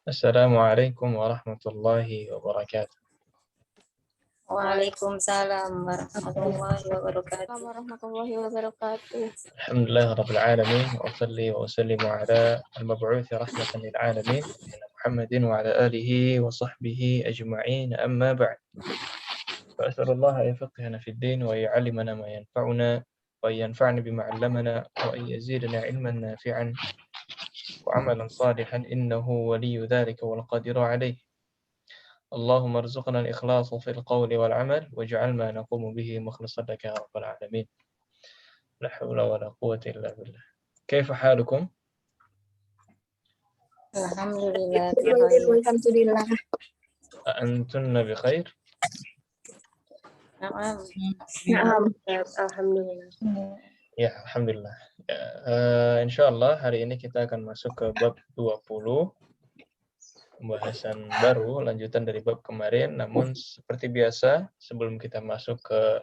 Assalamualaikum warahmatullahi wabarakatuh. Waalaikumsalam warahmatullahi wabarakatuh. warahmatullahi wabarakatuh. Alhamdulillah rabbil alamin wa usalli wa usallimu ala al-mab'uuthi rahmatan lil alamin Muhammadin wa ala alihi wa sahbihi ajma'in amma ba'd. فأسأل الله أن يفقهنا في الدين ويعلمنا ما ينفعنا وأن ينفعنا بما علمنا وأن يزيدنا علما نافعا وعملا صالحا إنه ولي ذلك والقادر عليه. اللهم ارزقنا الإخلاص في القول والعمل واجعل ما نقوم به مخلصا لك يا رب العالمين. لا حول ولا قوة إلا بالله. كيف حالكم؟ Alhamdulillah. Alhamdulillah. أأنتن بخير؟ Naam. Naam. Alhamdulillah. Ya, Alhamdulillah. Ya, insyaallah hari ini kita akan masuk ke bab 20, pembahasan baru, lanjutan dari bab kemarin. Namun seperti biasa, sebelum kita masuk ke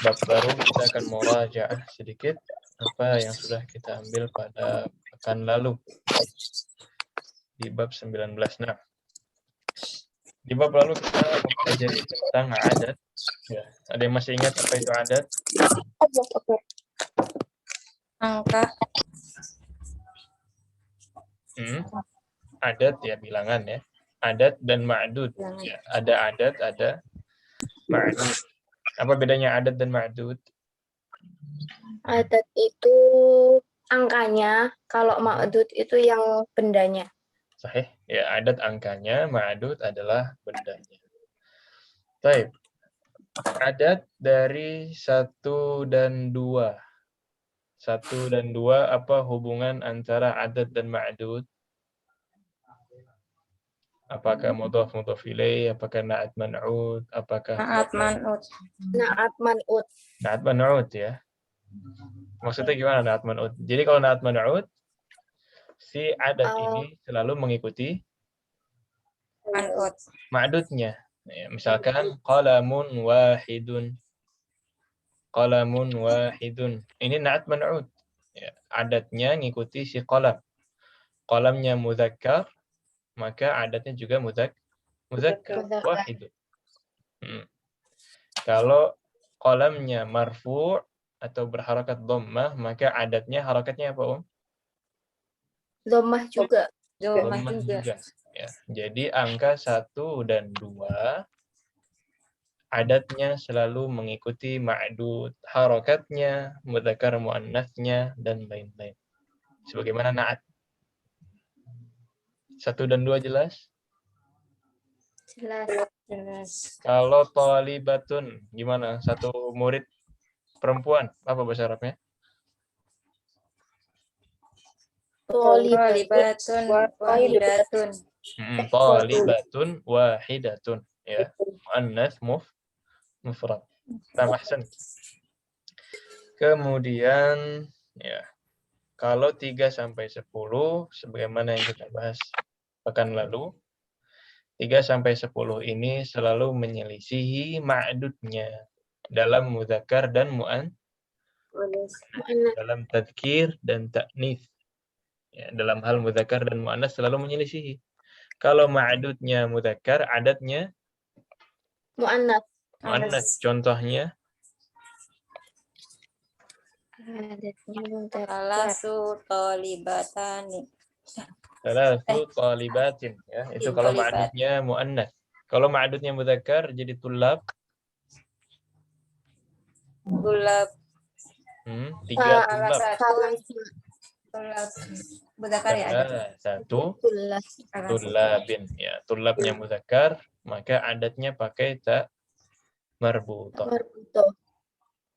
bab baru, kita akan murajaah sedikit apa yang sudah kita ambil pada pekan lalu di bab 19. Nah, di bab lalu kita mempelajari tentang adat. Ya, ada yang masih ingat apa itu adat? Angka. Adat ya, bilangan ya. Adat dan ma'dud. Ya, ada adat, ada ma'dud. Apa bedanya adat dan ma'dud? Adat itu angkanya, kalau ma'dud itu yang bendanya. Sahih. Ya, adat angkanya, ma'dud adalah bendanya. Baik. Adat dari 1 dan 2. 1 dan 2, apa hubungan antara adat dan ma'dud? Apakah mudhaf mudhaf ilaih, apakah na'at man'ud, apakah Naat man'ut. Na'at man'ut. na'at man'ud ya. Maksudnya gimana na'at man'ud? Jadi kalau na'at man'ud, si adat ini selalu mengikuti Man'ut. ma'dudnya. Ya, misalkan qalamun wahidun. Qalamun wahidun. Ini na'at man'ud. Ya, adatnya ngikuti si qalam. Qalamnya mudzakkar, maka adatnya juga mudzakkar wahidun. Kalau qalamnya marfu' atau berharakat dhammah, maka adatnya harakatnya apa, Dhammah juga. Dhammah Dhammah juga. juga. Ya, jadi angka 1 dan 2 adatnya selalu mengikuti ma'dud, harakatnya, mudzakkar muannasnya, dan lain-lain. Sebagaimana na'at. 1 dan 2 jelas? Jelas. Kalau thalibatun, gimana? Satu murid perempuan, apa bahasa Arabnya? Thalibatun wahidatun. Thalibatun wahidatun. Ya, muannas mufrad. Ahsan. Kemudian ya, kalau 3 sampai 10 sebagaimana yang kita bahas pekan lalu, 3 sampai 10 ini selalu menyelisihi ma'dudnya dalam mudzakkar dan dalam tadzkir dan ta'nits. Ya, dalam hal mudzakkar dan muannas selalu menyelisihi. Kalau ma'dudnya mudzakkar, adatnya muannas. Contohnya Salasu thalibatani. Salasu thalibatin, ya. Itu kalau ma'dudnya muannas. Kalau ma'dudnya mudzakkar jadi tulab. Tulab. 3 tulab. Tulab. Mudzakkar ya ada. 1 tulabin. Ya, tulabnya mudzakkar, maka adatnya pakai ta marbutah.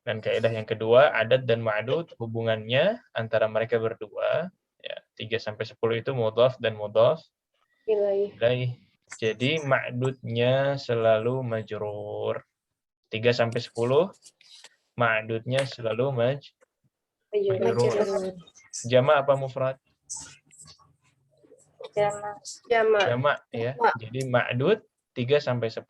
Dan kaidah yang kedua, adat dan ma'dud hubungannya antara mereka berdua, ya, 3 sampai 10 itu mudhaf dan mudhaf ilaih. Jadi ma'dudnya selalu majrur. 3 sampai 10 ma'dudnya selalu majrur. Jama' apa mufrad? Jama' ya. Jadi ma'dud 3 sampai 10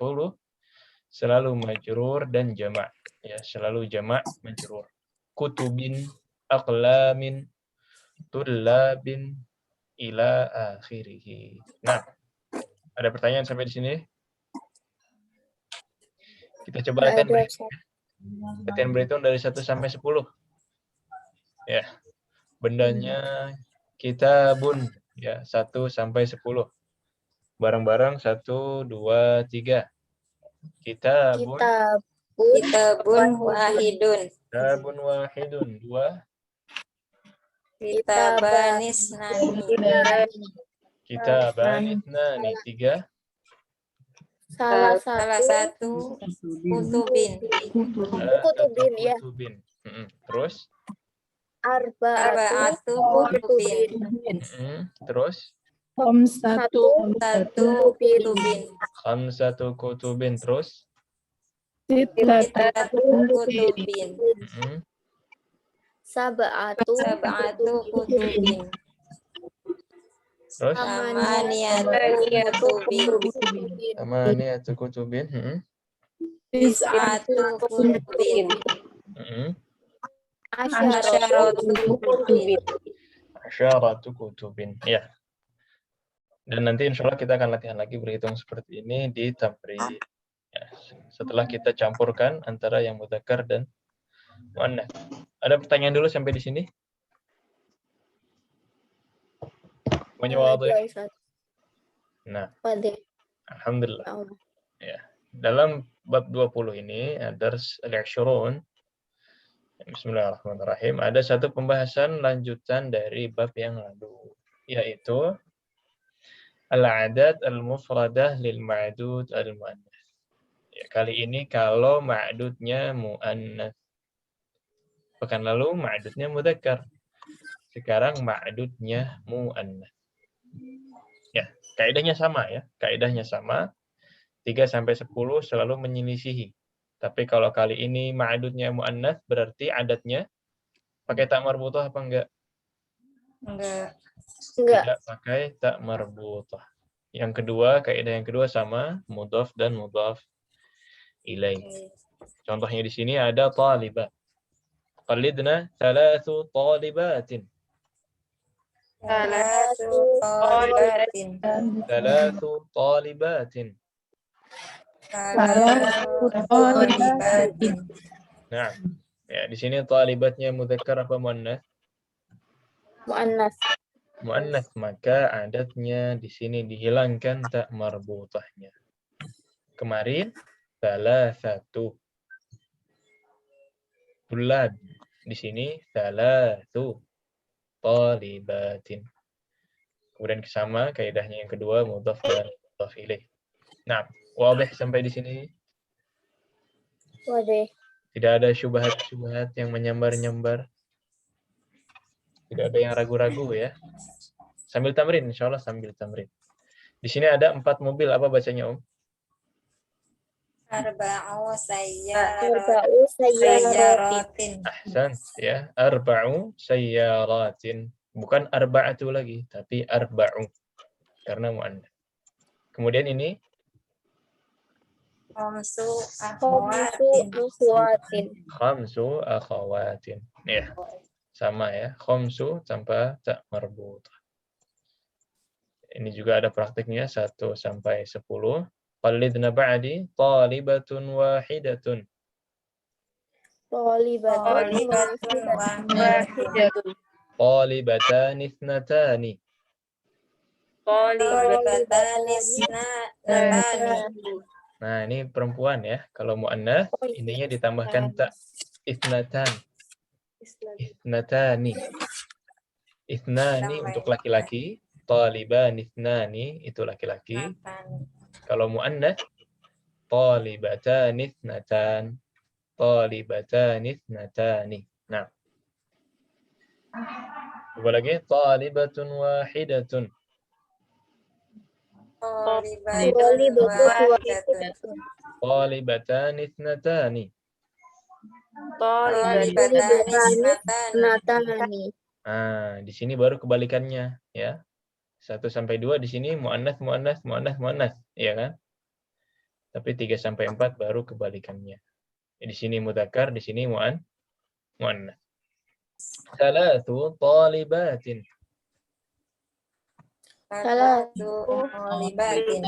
selalu majrur dan jama'. Ya, selalu jama' majrur. Kutubin, aqlamin, tullabin, ila akhirih. Nah, ada pertanyaan sampai di sini? Kita coba Nggak ada. latihan berhitung dari 1 sampai 10. Ya. Bendanya kitabun ya 1 sampai 10. Bareng-bareng 1 2 3. Kitabun Kitabun wahidun. kitabun wahidun 2. Kitabanis nani. Kitaban ithnani 3. Salah Salah satu satu kutubin. kutubin ya. Kutubin. Terus Arba'atu kutubin. kutubin. Terus Satu Satu kutubin. khamsatu kutubin. Terus Sittatu kutubin. Sab'atu Sab'atu kutubin. Terus Samaniyatu kutubin. Samaniyatu kutubin. Tis'atu kutubin. Asyaratu Asyaratu kutubin. Asyaratu kutubin. Ya. Dan nanti insya Allah kita akan latihan lagi berhitung seperti ini di tamrin. Ya. Setelah kita campurkan antara yang mudzakkar dan muannats. Ada pertanyaan dulu sampai di sini? Semuanya Nah, alhamdulillah. Ya. Dalam bab 20 ini ada al-'ashrun. Bismillahirrahmanirrahim. Ada satu pembahasan lanjutan dari bab yang lalu, yaitu al-'adat al-mufradah lil ma'dud al-mu'annas. Ya, kali ini kalau ma'dudnya mu'annas. Pekan lalu ma'dudnya mudzakkar. Sekarang ma'dudnya mu'annas. Ya, kaidahnya sama ya. Kaidahnya sama. 3 sampai 10 selalu menyelisihi. Tapi kalau kali ini ma'dudnya mu'annas berarti adatnya pakai tak marbutah apa enggak? Enggak. Tidak pakai tak marbutah. Yang kedua, kaidah yang kedua sama, mudhaf dan mudhaf ilaih. Contohnya di sini ada talibah. Qalidna thalathu talibatin. Salatu talibatin. Thalathu talibatin. Salatu talibatin. Nah, ya di sini talibatnya mudzakkar apa muannats? mu'annas. Muannats, maka adatnya di sini dihilangkan tak marbutahnya. Kemarin salah satu tulad, di sini salatu talibatin. Kemudian sama kaidahnya yang kedua mudhaf dan mudhaf ilaih. Nah, wadih sampai di sini? Wadih. Tidak ada syubhat-syubhat yang menyambar-nyambar. Tidak ada yang ragu-ragu ya. Sambil tamrin, insyaallah sambil tamrin. Di sini ada 4 mobil, apa bacanya, Om? Arba'u sayyaratin. Ahsan, ya. Arba'u sayyaratin. Bukan arba'atu lagi, tapi arba'u. Karena mu'annas. Kemudian ini khamsu akhwatin. khamsu akhawatin. Ya. Sama ya. Khamsu tanpa tak marbutah. Ini juga ada praktiknya 1 sampai 10. Qallidna ba'di talibatun wahidatun. Talibatun wahidatun. Talibatan ithnatani. Talibatan isnatani. Nah, ini perempuan ya. Kalau mu'annas, ininya ditambahkan tak. Ithnatan. Ithnatani. Ithnani untuk laki-laki. Taliban ithnani itu laki-laki. Kalau mu'annas, talibatan ithnatan. Talibatan ithnatani. Nah. Coba lagi. Talibatun wahidatun. Talibatan ithnatani. Nah, di sini baru kebalikannya ya. 1 sampai 2 di sini muannats muannats muannats muannats, ya kan? Tapi 3 sampai 4 baru kebalikannya. Di sini mudzakkar, di sini muannats. Salatu talibatin. Arba'atu talibatin.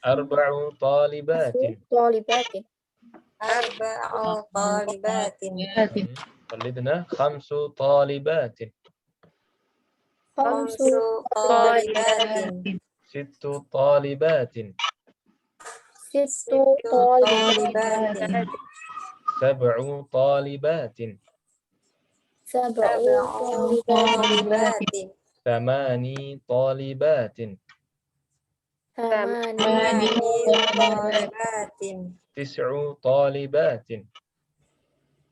Arba'u talibatin. Tolibatin. Arba'u talibatin. Qalidna khamsu talibatin. Khamsu talibatin. Sittu talibatin. Sittu Talibatin. Sab'u talibatin. Sab'u Talibatin. Thamani talibatin. Thamani Talibatin. Tis'u talibatin.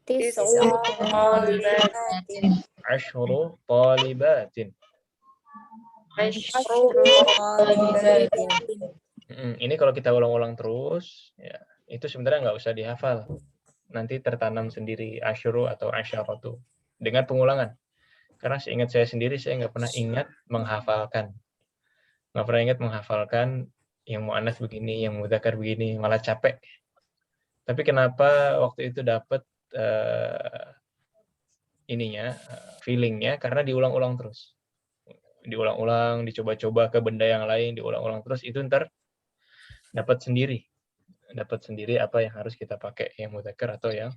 Tis'u Talibatin. Ashru talibatin. Ashru Talibatin. Ini kalau kita ulang-ulang terus, ya, itu sebenarnya nggak usah dihafal. Nanti tertanam sendiri asyuru atau asyaratu dengan pengulangan. Karena seingat saya sendiri, saya nggak pernah ingat menghafalkan. Nggak pernah ingat menghafalkan yang mu'anats begini, yang mudzakkar begini, malah capek. Tapi kenapa waktu itu dapat feelingnya, karena diulang-ulang terus. Diulang-ulang, dicoba-coba ke benda yang lain, diulang-ulang terus, itu ntar dapat sendiri apa yang harus kita pakai, yang mudzakkar atau yang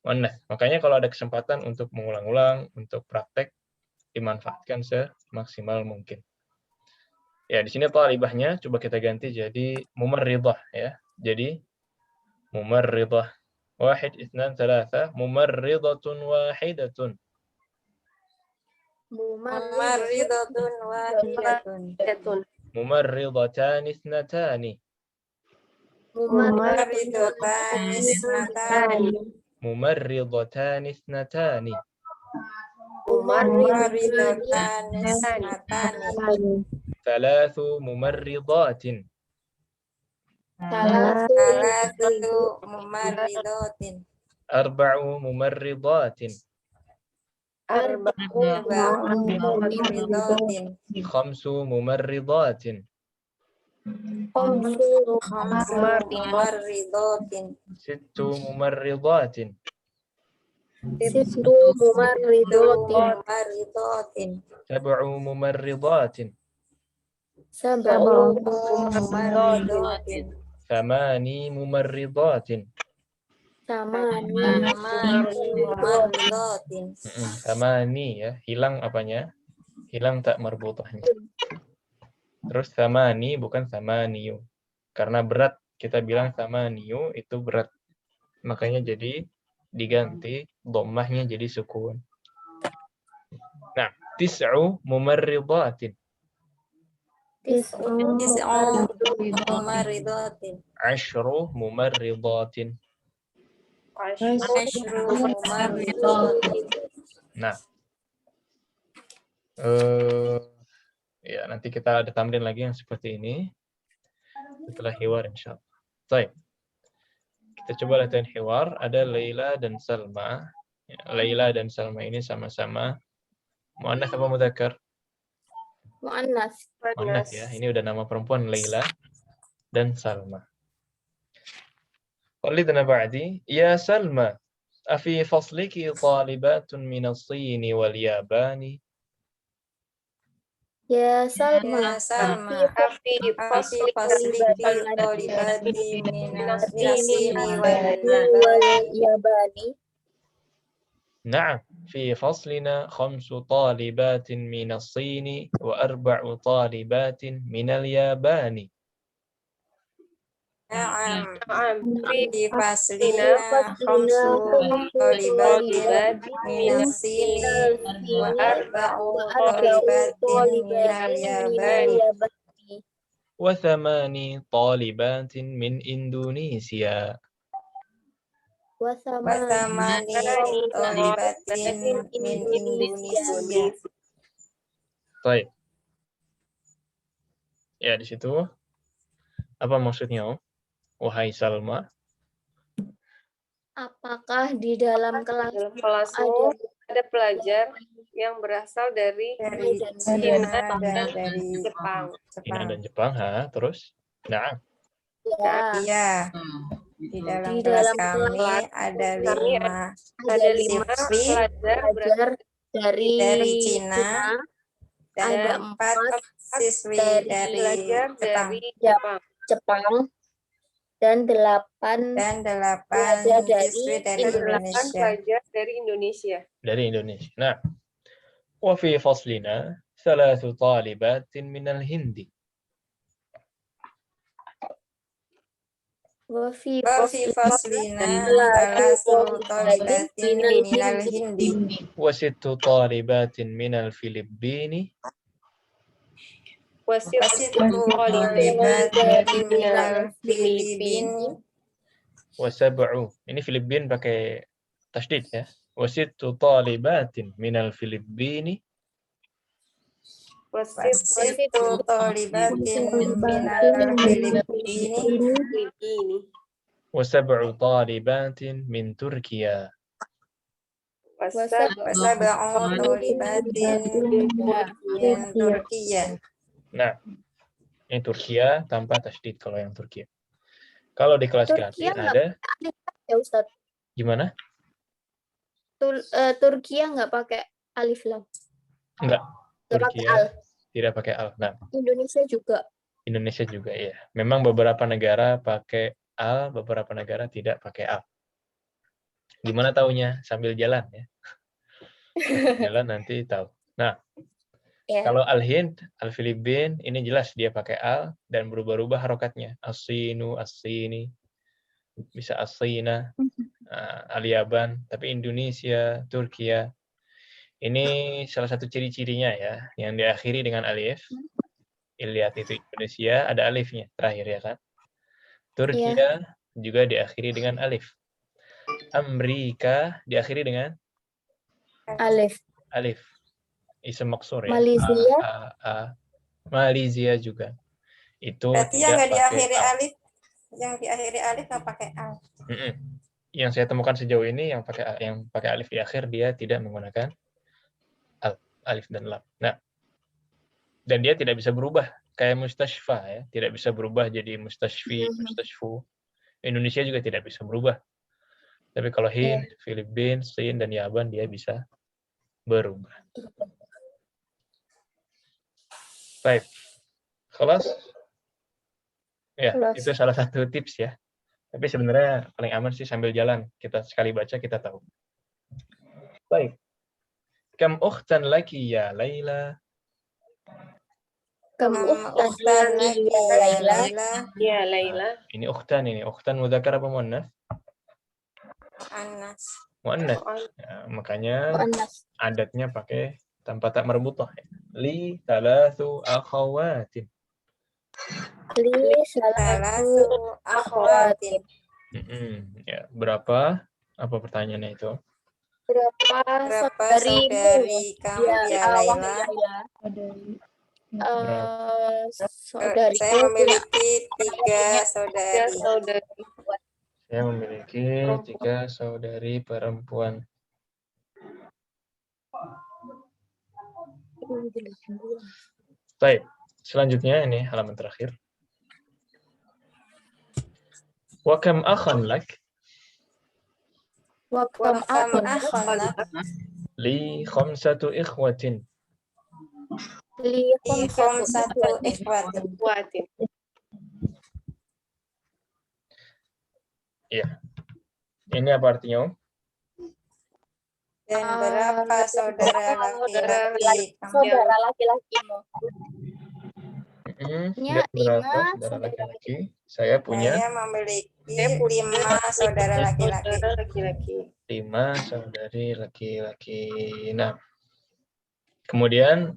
muannats. Makanya kalau ada kesempatan untuk mengulang-ulang, untuk praktek, dimanfaatkan semaksimal mungkin. Ya, di sini talibahnya coba kita ganti jadi mumarridah ya. Jadi mumarridah. Wahid, itsnan, tsalatsa, mumarridatun wahidatun. Mumarridatun wahidatun. Mumarridatan itsnatani. Mumarridatan isnatani. Mumarridatan itsnatani. Mumarridatan isnatani. Thalathu mumarridatin. Salatu mumarridatin. Arba'u mumarridatin. Arba'u mumarridatin. Khamsu mumarridatin. Khamsu mumarridatin. Sittu mumarridatin. Sittu Mumarridatin. Sab'u mumarridatin. Sab'u Mumarridatin. Thamani mumarridatin. Thamani Mumarridatin. Thamani ya, hilang apanya? Hilang tak marbutahnya. Terus thamani bukan thamaniyu. Karena berat, kita bilang thamaniyu itu berat. Makanya jadi diganti dhammahnya jadi sukun. Nah, tis'u mumarridatin. Tis'u mumarridatin. Ashru mumarridatin. Ashru mumarridatin. Nah, ya nanti kita ada tamrin lagi yang seperti ini setelah hiwar insyaallah. Baik. Kita coba latihan hiwar. Ada Laila dan Salma. Ya, Laila dan Salma ini sama-sama muannats apa mudzakkar? Mu'annas. Muannats ya. Ini udah nama perempuan Laila dan Salma. Qalidna ba'di, ya Salma, afi fasliki talibatun min as-Sin wal Yabani? Ya Salma. Ya Salma. Afi Fasliki talibati minasini wal Yabani. نعم في فصلنا 5 طالبات من الصين و4 طالبات من اليابان. Na'am. Fi faslina khamsu talibatin minasini wa arba'u talibatin minal yabani. و8 طالبات من إندونيسيا. Wa thamani talibatin min Indonesia. Baik. Ya, di situ apa maksudnya? Wahai Salma, Apakah di dalam kelasmu ada pelajar yang berasal dari China China dan dan dari Jepang? Cina dan Jepang, terus? Nah, Iya. Di dalam kelas kami ada lima Ada 5 siswi pelajar belajar dari Cina ada Dan 4 siswi dari belajar Jepang dari Jepang. Jepang dan 8 dan 8 pelajar dari siswi dari Dan 8 Indonesia. pelajar dari Indonesia. Dari Indonesia. Nah, وفي فصلنا 3 طالبات من الهند. Wafi Wafi faslina salasu talibatin minal hindi و6 طالبات من الفلبين. wasitu talibatin minal Filipin و7. Ini Filipin pakai tasydid ya. و6 طالبات من الفلبين. wasitu talibatin minal Filipin و7 طالبات من تركيا. wasab'u talibatin min Turkiya. Nah, ini Turkiya tanpa tasydid kalau yang Turkiya. Kalau di kelas kaki Turkiya nggak ada ya Ustaz. gimana? Turkiya nggak pakai alif lam. Enggak. Nggak pakai Turkiya al. tidak pakai al. Nah, Indonesia juga. Indonesia juga ya. Memang beberapa negara pakai al, beberapa negara tidak pakai al. Gimana taunya? Sambil jalan ya. Jalan nanti tahu. Nah, Ya. kalau Al-Hind, Al-Filipin, ini jelas dia pakai al dan berubah-ubah harokatnya. As-sinu, as-sini, bisa as-sina, al-Yaban. Tapi Indonesia, Turkiya, ini salah satu ciri-cirinya ya, yang diakhiri dengan alif. Lihat itu Indonesia ada alifnya terakhir ya kan. Turkiya juga diakhiri dengan alif. Amerika diakhiri dengan Alif. alif. Ism maksur ya. Malaysia. Malaysia juga. Itu Berarti yang nggak diakhiri alif, yang diakhiri alif nggak pakai al. Yang saya temukan sejauh ini yang pakai alif di akhir dia tidak menggunakan alif dan lam. Nah, dan dia tidak bisa berubah kayak mustashfa ya, tidak bisa berubah jadi mustashfi, mustashfu. Indonesia juga tidak bisa berubah. Tapi kalau Hind, Filipina, Sin dan Yaban dia bisa berubah. Baik. Kelas? Ya, itu salah satu tips ya. Tapi sebenarnya paling aman sih sambil jalan. Kita sekali baca kita tahu. Baik. Kam ukhtan laki ya Laila? Kam ukhtan laki ya Laila? Ya, Laila. Ini ukhtan ini. Ukhtan mudzakkar apa muannats? Muannas. Muannats. Ya, makanya adatnya pakai tanpa tak marbutah. Li thalathu akhawatin. Li salatu akhawatin. Ya, berapa? Apa pertanyaannya itu? Berapa saudari kamu ya Laila? Saudari. Saya memiliki 3 saudari. Saya memiliki 3 saudari perempuan. Baik, selanjutnya ini halaman terakhir. Wa kam akhan lak? Wa kam akhan lak? Li khamsatu ikhwatin. Li khamsatu ikhwatin. Iya. Ini apa artinya? Dan berapa saudara laki-laki? Saudara laki-lakimu. Dan berapa saudara laki-laki? Saya memiliki 5 saudara laki-laki. 5 saudari laki-laki. Nah, kemudian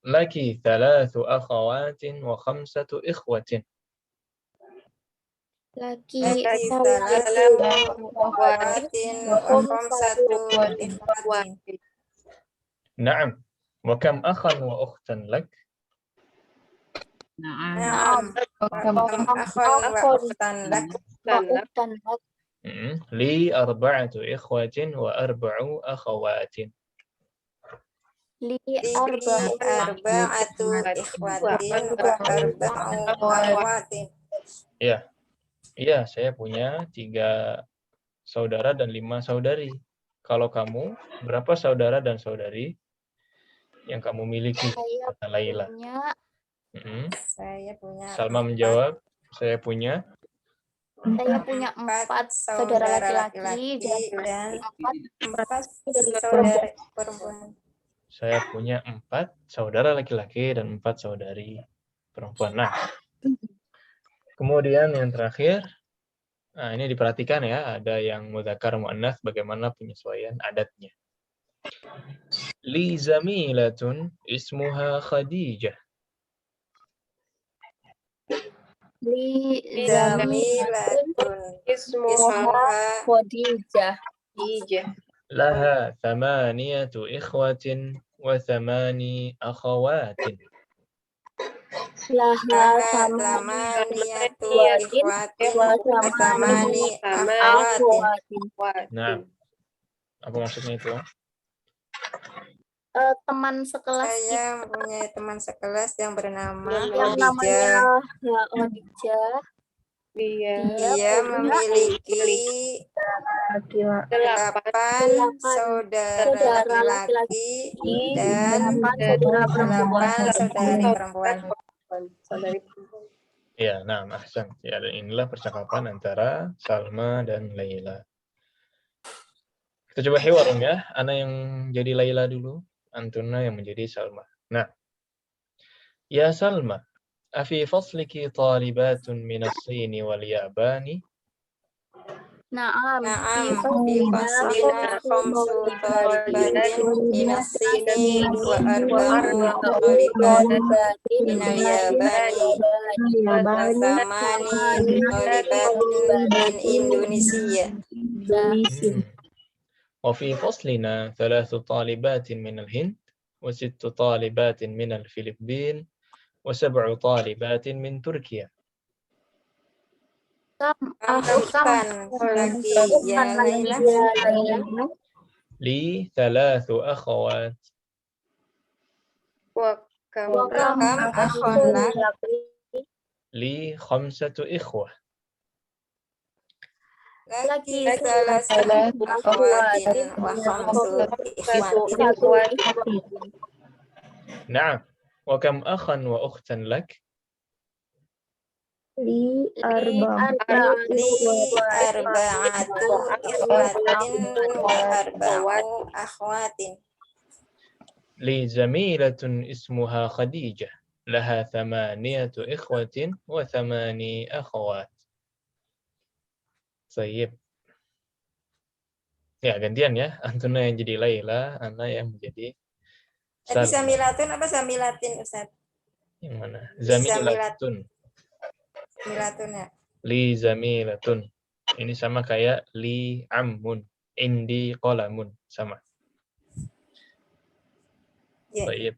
laki 3 akhawatin wa 5 ikhwatin. Laki 3 akhawatin wa 5 ikhwatin. Naam. Wa kam akhan wa ukhtan lak? Naam. Wa kam akhan wa ukhtan lak? Li 4 ikhwatin wa 4 akhawatin. Li 4 ikhwatin wa 4 akhawatin. Ya. Iya, saya punya 3 saudara dan 5 saudari. Kalau kamu, berapa saudara dan saudari? yang kamu miliki, Saya kata Laila. punya Saya punya Salma menjawab, saya punya empat saudara laki-laki dan empat saudara perempuan. Saya punya 4 saudara laki-laki dan 4 saudari perempuan. Nah, kemudian yang terakhir, nah ini diperhatikan ya, ada yang mudzakkar muannats, bagaimana penyesuaian adatnya. Li zamilatun ismuha Khadijah. li Zamilatun Ismuha Khadijah. Khadijah. Laha 8 ikhwatin wa 8 akhawatin. Laha samaniyatu ikhwatin wa wa samani akhawatin. akhawatin. Nah, apa maksudnya itu? Teman sekelas Saya mempunyai teman sekelas yang bernama yang namanya Khadijah. Khadijah. Dia Dia memiliki 8 saudara laki-laki dan 8 saudari perempuan. saudari perempuan. Ya, nah, ahsan. Ya, dan inilah percakapan antara Salma dan Laila. Kita coba hiwarun ya. Ana yang jadi Laila dulu, Antuna yang menjadi Salma. Nah, ya Salma, afi fasliki talibatun min as-Sin wal Yabani? Na'am. Na'am, fi faslina khamsu talibatin minas sini wa arba'u talibatin minal yabani wa thamani talibatin min Indonesia. وفي فصلنا 3 طالبات من الهند و6 طالبات من الفلبين و7 طالبات من تركيا. Bukan lagi ya Laila. لي 3 أخوات. Wakam Kam akhon lak. لي 5 إخوة. Laki salah akhwatin wa khamsu ikhwatin. نعم. وكم أخا وأختا لك؟ Li arba'atu ikhwatin wa arba'u akhwatin. لي زميلة اسمها خديجة لها 8 إخوة و8 أخوات. Sayyib. Ya, gantian ya. Antuna yang jadi Laila, Ana yang menjadi Tadi Salma. Zamilatun apa Zamilatin Ustaz? Yang mana? Zamilat. Zamilatun. Zamilatun ya. Li zamilatun. Ini sama kayak li ammun. Indi qalamun. Sama. Ya. Baik.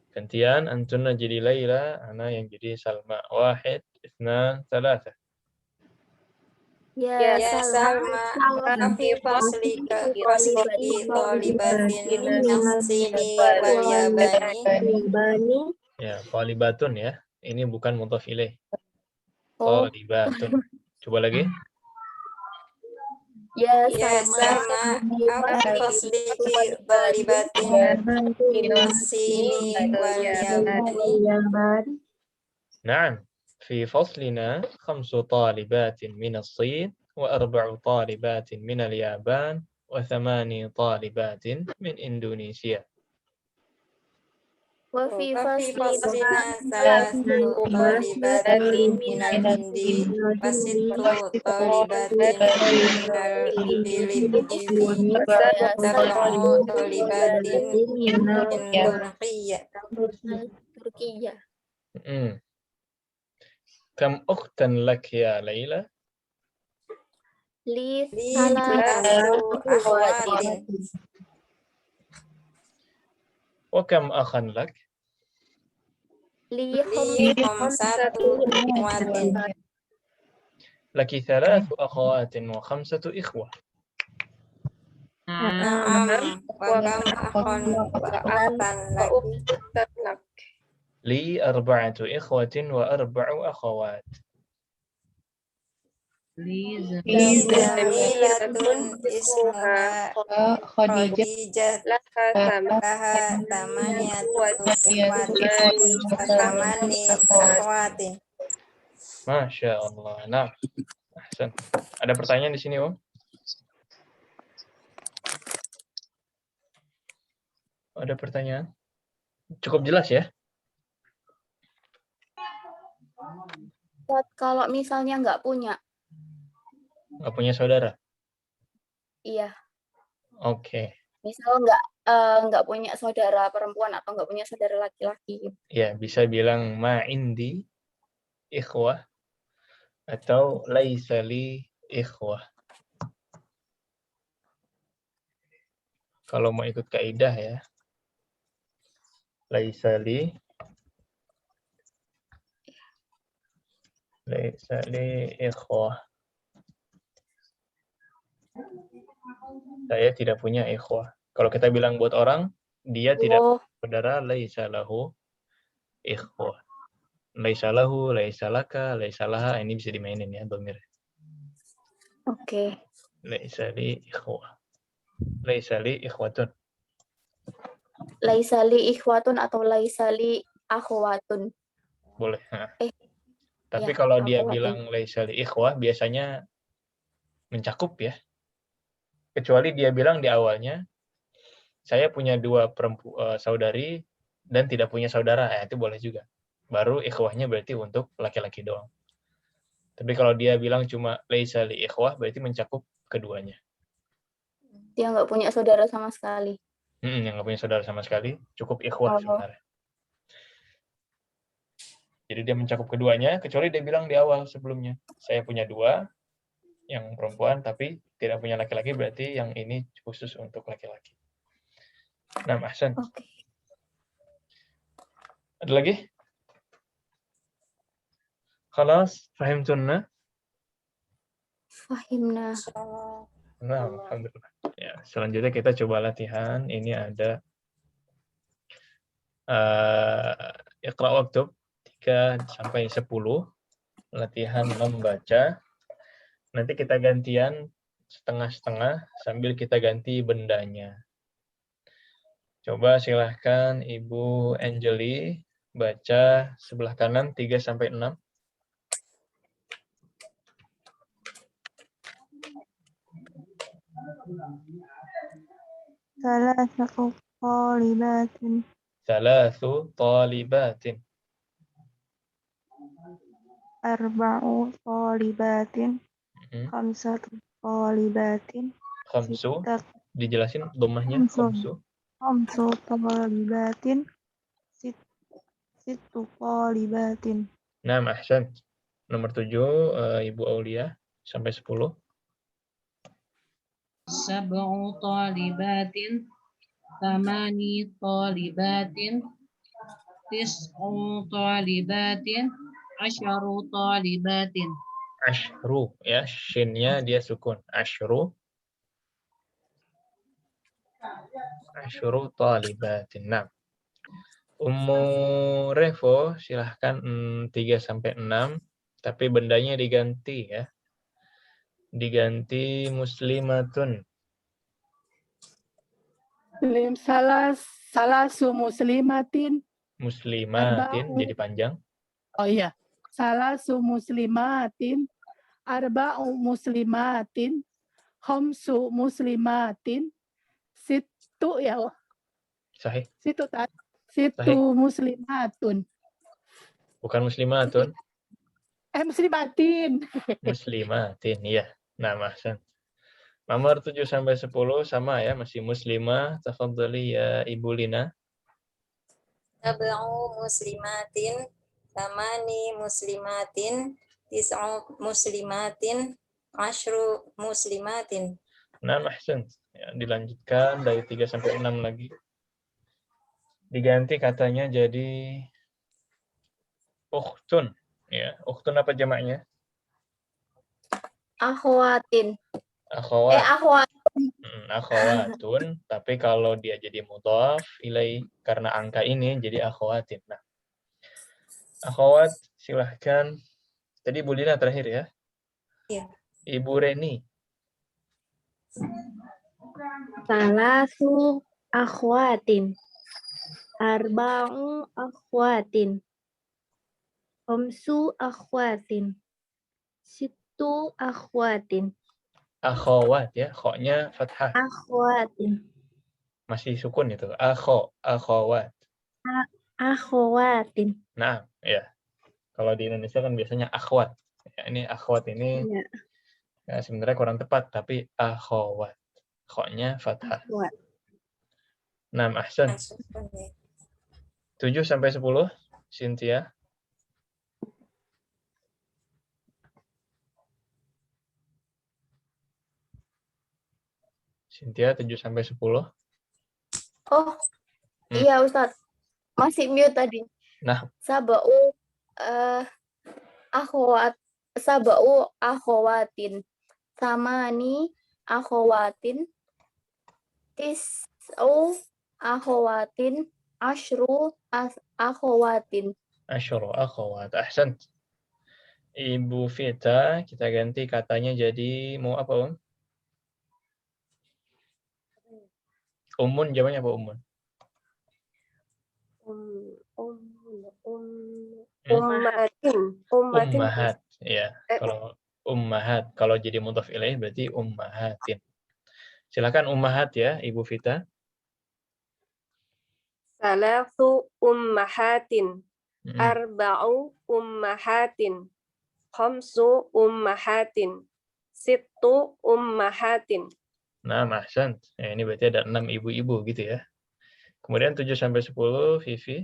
Gantian, Antuna jadi Laila, Ana yang jadi Salma. 1, 2, 3. Ya Salma, afi faslika fasliki talibatin nafsini wal yabani. Ya, talibatun ya. Ini bukan mudhaf ilaih. Oh. Talibatun. Coba lagi. Ya Ya Salma, afi fasliki talibatin nafsini wal yabani. نعم. في فصلنا 5 طالبات من الصين و4 طالبات من اليابان و8 طالبات من إندونيسيا. Wafi faslina salasu talibatin minal hindi wasittu talibatin minal Filipina sab'u talibatin min Turkiya. كم أختا لك يا ليلى؟ Li salasu akhwatin. وكم أخا لك؟ Li khamsatu ikhwatin. لك 3 أخوات و5 إخوة. Na'am, wa kam akhon wa akhtan lak. لي 4 إخوة و4 أخوات. Jamilatun ismuha Khadijah Khadijah laha sama laha tamaniyatu ikhwatin. tamani ikhwatin. Masya Allah. Nah, ahsan. Ada pertanyaan di sini, Om? Ada pertanyaan? Cukup jelas ya? Ustaz, kalau misalnya nggak punya, Nggak punya saudara? iya. Oke. Misal nggak punya saudara perempuan atau nggak punya saudara laki-laki. Ya, bisa bilang ma indi ikhwah atau laisa li ikhwah. Kalau mau ikut kaidah ya. Laisa li ikhwah. Saya tidak punya ikhwah. Kalau kita bilang buat orang, dia tidak Oh, punya saudara, laisa lahu ikhwah. Laisa lahu, laisa laka, laisa laha, ini bisa dimainin ya, dhamir. oke. Laisa li ikhwah. Laisa li ikhwatun. Laisali ikhwatun atau laisali akhwatun. Boleh. Nah. Eh, Tapi ya, kalau dia akhwatun. bilang laisa li ikhwah, biasanya mencakup ya. Kecuali dia bilang di awalnya, saya punya dua saudari dan tidak punya saudara, itu boleh juga. Baru ikhwahnya berarti untuk laki-laki doang. Tapi kalau dia bilang cuma laisa li ikhwah, berarti mencakup keduanya. Dia nggak punya saudara sama sekali. Yang nggak punya saudara sama sekali, cukup ikhwah Oh. sebenarnya. Jadi dia mencakup keduanya, kecuali dia bilang di awal sebelumnya, saya punya dua, yang perempuan, tapi tidak punya laki-laki, berarti yang ini khusus untuk laki-laki. Nah, ahsan. Oke. Ada lagi? Khalas, fahimtunna? Fahimna. Insyaallah. Nah, alhamdulillah. Ya, selanjutnya kita coba latihan. Ini ada Iqra waktub 3 sampai 10. Latihan membaca. Nanti kita gantian setengah-setengah sambil kita ganti bendanya. Coba silahkan Ibu Angeli baca sebelah kanan 3 sampai 6. Salasatu talibatin. Salasu talibatin. Arba'u talibatin. Khamsatu talibatin. Khamsu. Sittat. Dijelasin dhammahnya khamsu. Khamsu talibatin. Sittu talibatin. Nah, ahsan. Nomor 7, Ibu Aulia sampai 10. Sab'u talibatin, thamani talibatin, tis'u talibatin, asyaru talibatin. Ashru ya, shinnya dia sukun. Ashru. Ashru talibatin. Nah. Ummu Revo silahkan 3 sampai 6, tapi bendanya diganti ya. Diganti muslimatun. Salasu muslimatin. Muslimatin Arba'u. jadi panjang. Oh iya. Salasu muslimatin. Arba'u muslimatin. Khamsu muslimatin. Situ ya. Sahih. Situ Sahih. muslimatun. Bukan muslimatun. Muslimatin. Muslimatin, iya. Nah, mahsan. Nomor 7 sampai 10 sama ya, masih muslimah. Tafadhali ya Ibu Lina. Sab'u muslimatin, tamani muslimatin, tis'u muslimatin, asyru muslimatin. Nah, mahsan. Ya, dilanjutkan dari 3 sampai 6 lagi. Diganti katanya jadi ukhtun. Ya, ukhtun apa jamaknya? Akhwatin. Akhwat. Akhwat. Akhwatun, tapi kalau dia jadi mudhaf ilai karena angka ini jadi akhwatin. Nah, akhwat silahkan. Tadi Bu Lina terakhir ya? Iya. Ibu Reni. Salasu akhwatin. Arba'u akhwatin. Khamsu akhwatin. Sittu akhwatin. Akhawat ya, khoknya fathah. Akhwatin. Masih sukun itu. Akhawat. Akhwatin. Nah, ya. Kalau di Indonesia kan biasanya akhwat. Ya, ini akhwat ini Ya, ya, sebenarnya kurang tepat, tapi akhawat. Khoknya fathah. akhwat. 6, ahsan. 7 sampai 10, Cynthia. Cynthia 7 sampai 10. Oh, iya Ustadz. Masih mute tadi. Nah, Sabau sabau akhawatin. Samani akhawatin. Tis'u akhawatin. Asyru akhawatin. asyru akhawat. Ahsan. Ibu Vita, kita ganti katanya jadi mau apa, Umun jawabannya apa, Umun? Ummahat. Ya, kalau ummahat, kalau jadi mudhaf ilaih berarti ummahatin. Silakan ummahat ya, Ibu Vita. Salasu ummahatin. Arba'u ummahatin. Khamsu ummahatin. Sittu ummahatin. Nah, ahsan. Ya, ini berarti ada 6 ibu-ibu gitu ya. Kemudian 7 sampai 10, Vivi.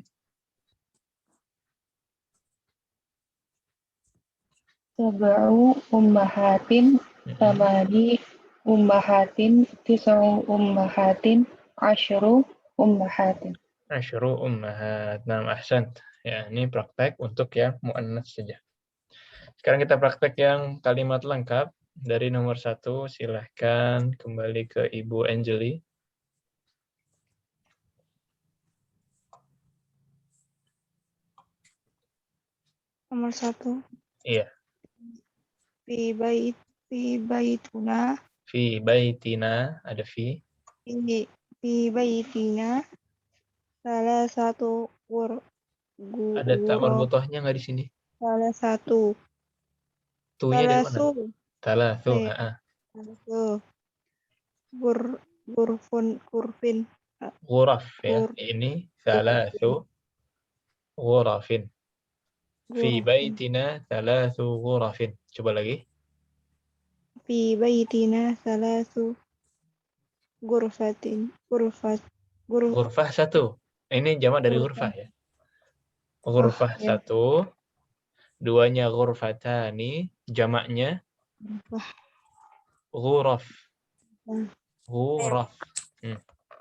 Sab'u ummahatin, samani ummahatin, tis'u ummahatin, asyru ummahatin. Asyru ummahat. Nah, ahsan. Ya, ini praktek untuk yang muannas saja. Sekarang kita praktek yang kalimat lengkap. Dari nomor 1, silahkan kembali ke Ibu Angeli. Nomor 1. Iya. Fi baituna. Fi baitina, ada fi. Fi baitina. Salah satu Ada tak marbutohnya nggak di sini? Salah satu. Tunya dari mana? Salasu. Talathu, Salasu. Kurfin. Ghuraf ya. Ini talathu ghurafin. Fi baitina talathu ghurafin. Coba lagi. Fi baitina salasu ghurfatin. Ghurfah 1. Ini jamak dari ghurfah ya. Ghurfah 1. Duanya ghurfatani, jamaknya ghuraf. Ghuraf.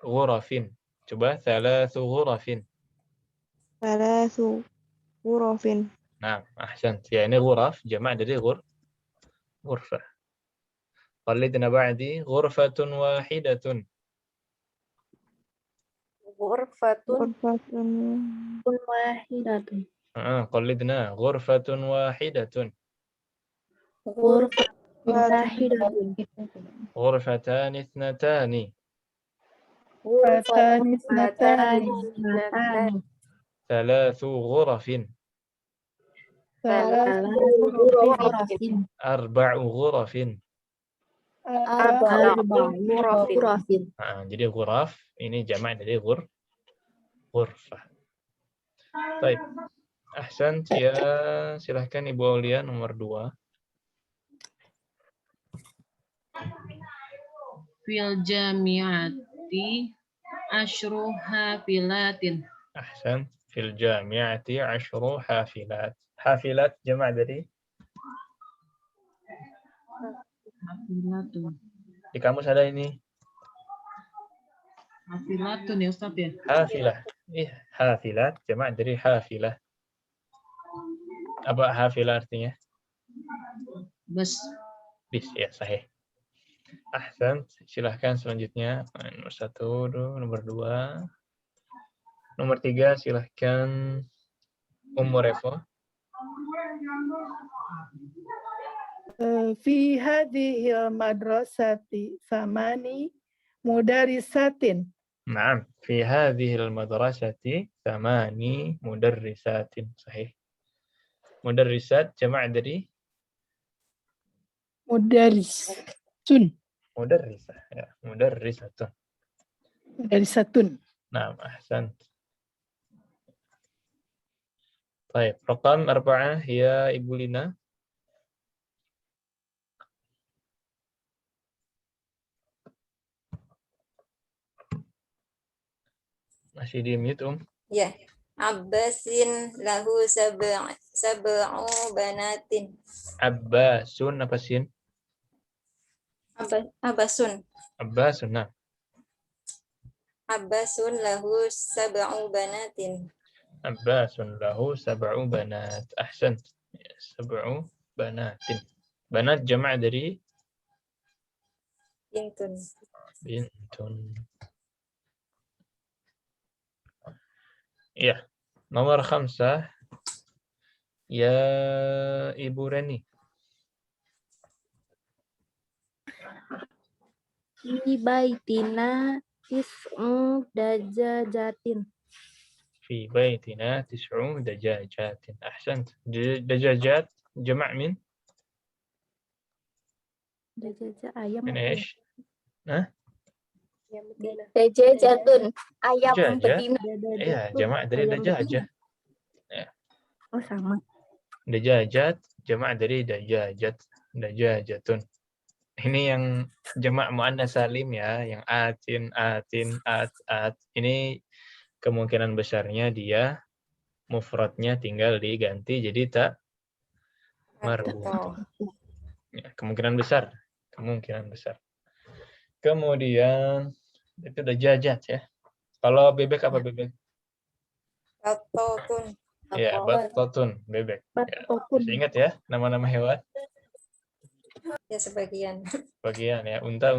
Ghurafin. Coba thalathu ghurafin. Salasu ghurafin. Nah, ahsan. Ya, ini ghuraf, jamak dari ghurfah. Qallidna ba'di ghurfatun wahidatun. Ghurfatun Wahidatun. Qallidna ghurfatun wahidatun. Wahidatun. Ghurfatani ithnatani. Fatani Fatani. Thalathu ghurafin. Ghurafin. Arba'u ghurafin. Ghurafin. Jadi ghuraf ini jamak dari ghurfah. Baik. Ahsan, ya, silahkan Ibu Aulia nomor 2. Fil jami'ati asyru hafilatin. Ahsan. Fil jami'ati asyru hafilat. Hafilat jamak dari? Hafilatun. Di kamus ada ini. Hafilatun ya Ustaz ya? Hafilah. Hafilat jamak dari hafilah. Apa hafilah artinya? Bus. Bis, ya, sahih. Ahsan, silahkan selanjutnya. Nomor 1, nomor 2. Nomor 3, silahkan Ummu Revo. Fi hadhil madrasati thamani mudarisatin. نعم في هذه المدرسة 8 مدرسات صحيح مدرسات جمع dari Mudarisun. مدرسة ya مدرسة Mudarisatun. نعم أحسنت طيب رقم 4 هي Ibu Lina masih di mute Ya. Abbasin lahu sab'u banatin. Abbasun apa sin Abbasun. Abbasun nah Abbasun lahu sab'u banatin. Abbasun lahu 7 banat أحسنت 7 banatin banat جمع dari Bintun. bintun ya nomor 5 ya Ibu Reni Fi baitina tis'u dajajatin. في بيتنا 9 دجاجات أحسنت دجاجات جمع من Dajaja ayam من apa ya? إيش ها Dajajatun. Ayam Dajajat? betina. iya جمع dari Ayam دجاجة betina. Oh sama. دجاجات جمع dari دجاجة دجاجة ini yang jamak muannas salim ya yang atin at ini kemungkinan besarnya dia mufradnya tinggal diganti jadi tak marbu ya, kemungkinan besar kemudian itu dajajat ya kalau bebek apa bebek Batotun. ya batotun bebek ya, masih ingat ya nama-nama hewan Ya sebagian. bagian ya unta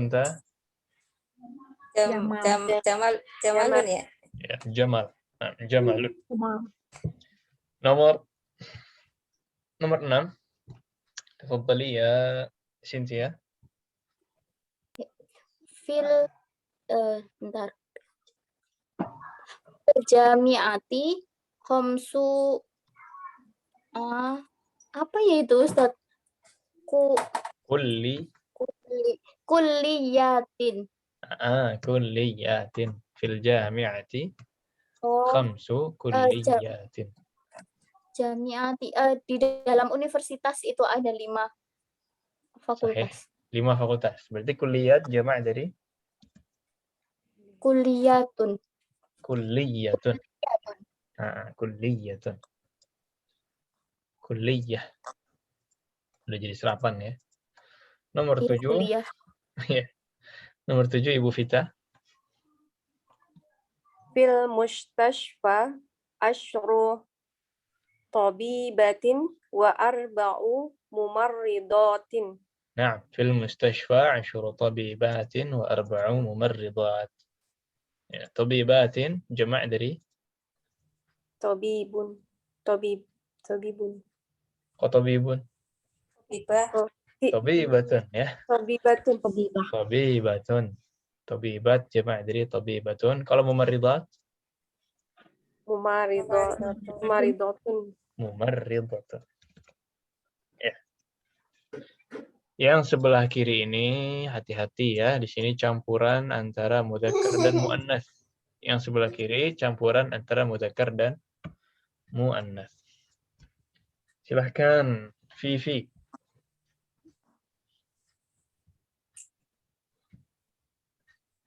Jamalun ya. ya jamal nah, jamalun nomor 6 tafadhali ya Cynthia Fil bentar. Jamiati khamsu apa ya itu Ustaz? kulli Kulliyatin. kulliyatin fil jami'ati Oh, khamsu kulliyatin jamiati di dalam universitas itu ada 5 sahih fakultas. 5 fakultas berarti kulliyat jamak dari Kulliyatun. kulliyatun kulliyatun kulliyah udah jadi serapan ya nomor 7 Kuliah. ya nomor 7 Ibu Vita Fil mustashfa asyru tabibatin wa arba'u mumarridatin. نعم في المستشفى 10 طبيبات و4 ممرضات ya, طبيبات جمع dari Tabibun. Tabibun. طبيبun Tibah. طبيبة ya Tabibatun. طبيبة طبيبات جمع dari طبيبة kalau ممرضات Mumaridatun. ممرضة ya yang sebelah kiri ini hati-hati ya di sini campuran antara mudzakkar dan muannas yang sebelah kiri campuran antara mudzakkar dan muannas silahkan Vivi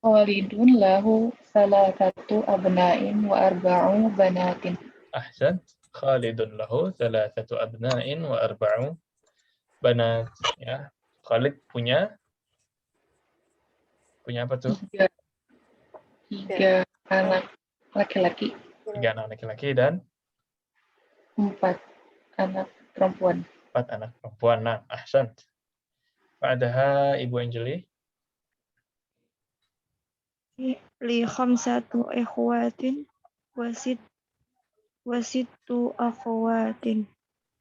Walidun lahu salasatu abna'in wa arba'u banatin. أحسنت خالد له 3 أبناء و4 بنات ya Khalid punya apa tuh 3 anak laki-laki, 3 anak laki-laki dan 4 anak perempuan. 4 anak perempuan nah ahsant Ba'daha Ibu Anjeli Li khamsatu ikhwatin wasittu akhawatin.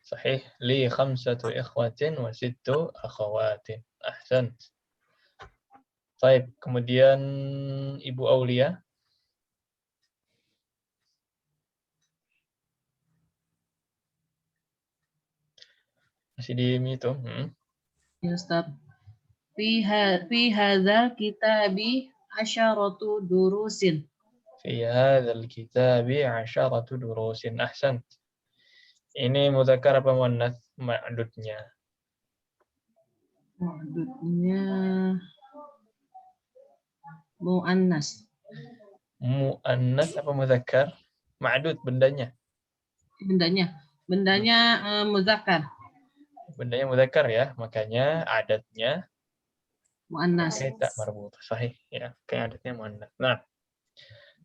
Sahih. Li khamsatu ikhwatin wa sittu akhawatin. Ahsan. Baik, kemudian Ibu Aulia. Masih di mute. Ya Ustaz. Fi hadza kitabi asyaratu durusin. Fi hadzal kitabi 'asharatu durusin. Ahsan. Ini mudzakkar apa muannats ma'dudnya? Maksudnya muannas. Muannats apa mudzakkar? Ma'dud bendanya. Bendanya muzakkar. Bendanya mudzakkar ya, makanya adatnya Muannas. tak marbut. Sahih ya, kayak adatnya muannats. Nah,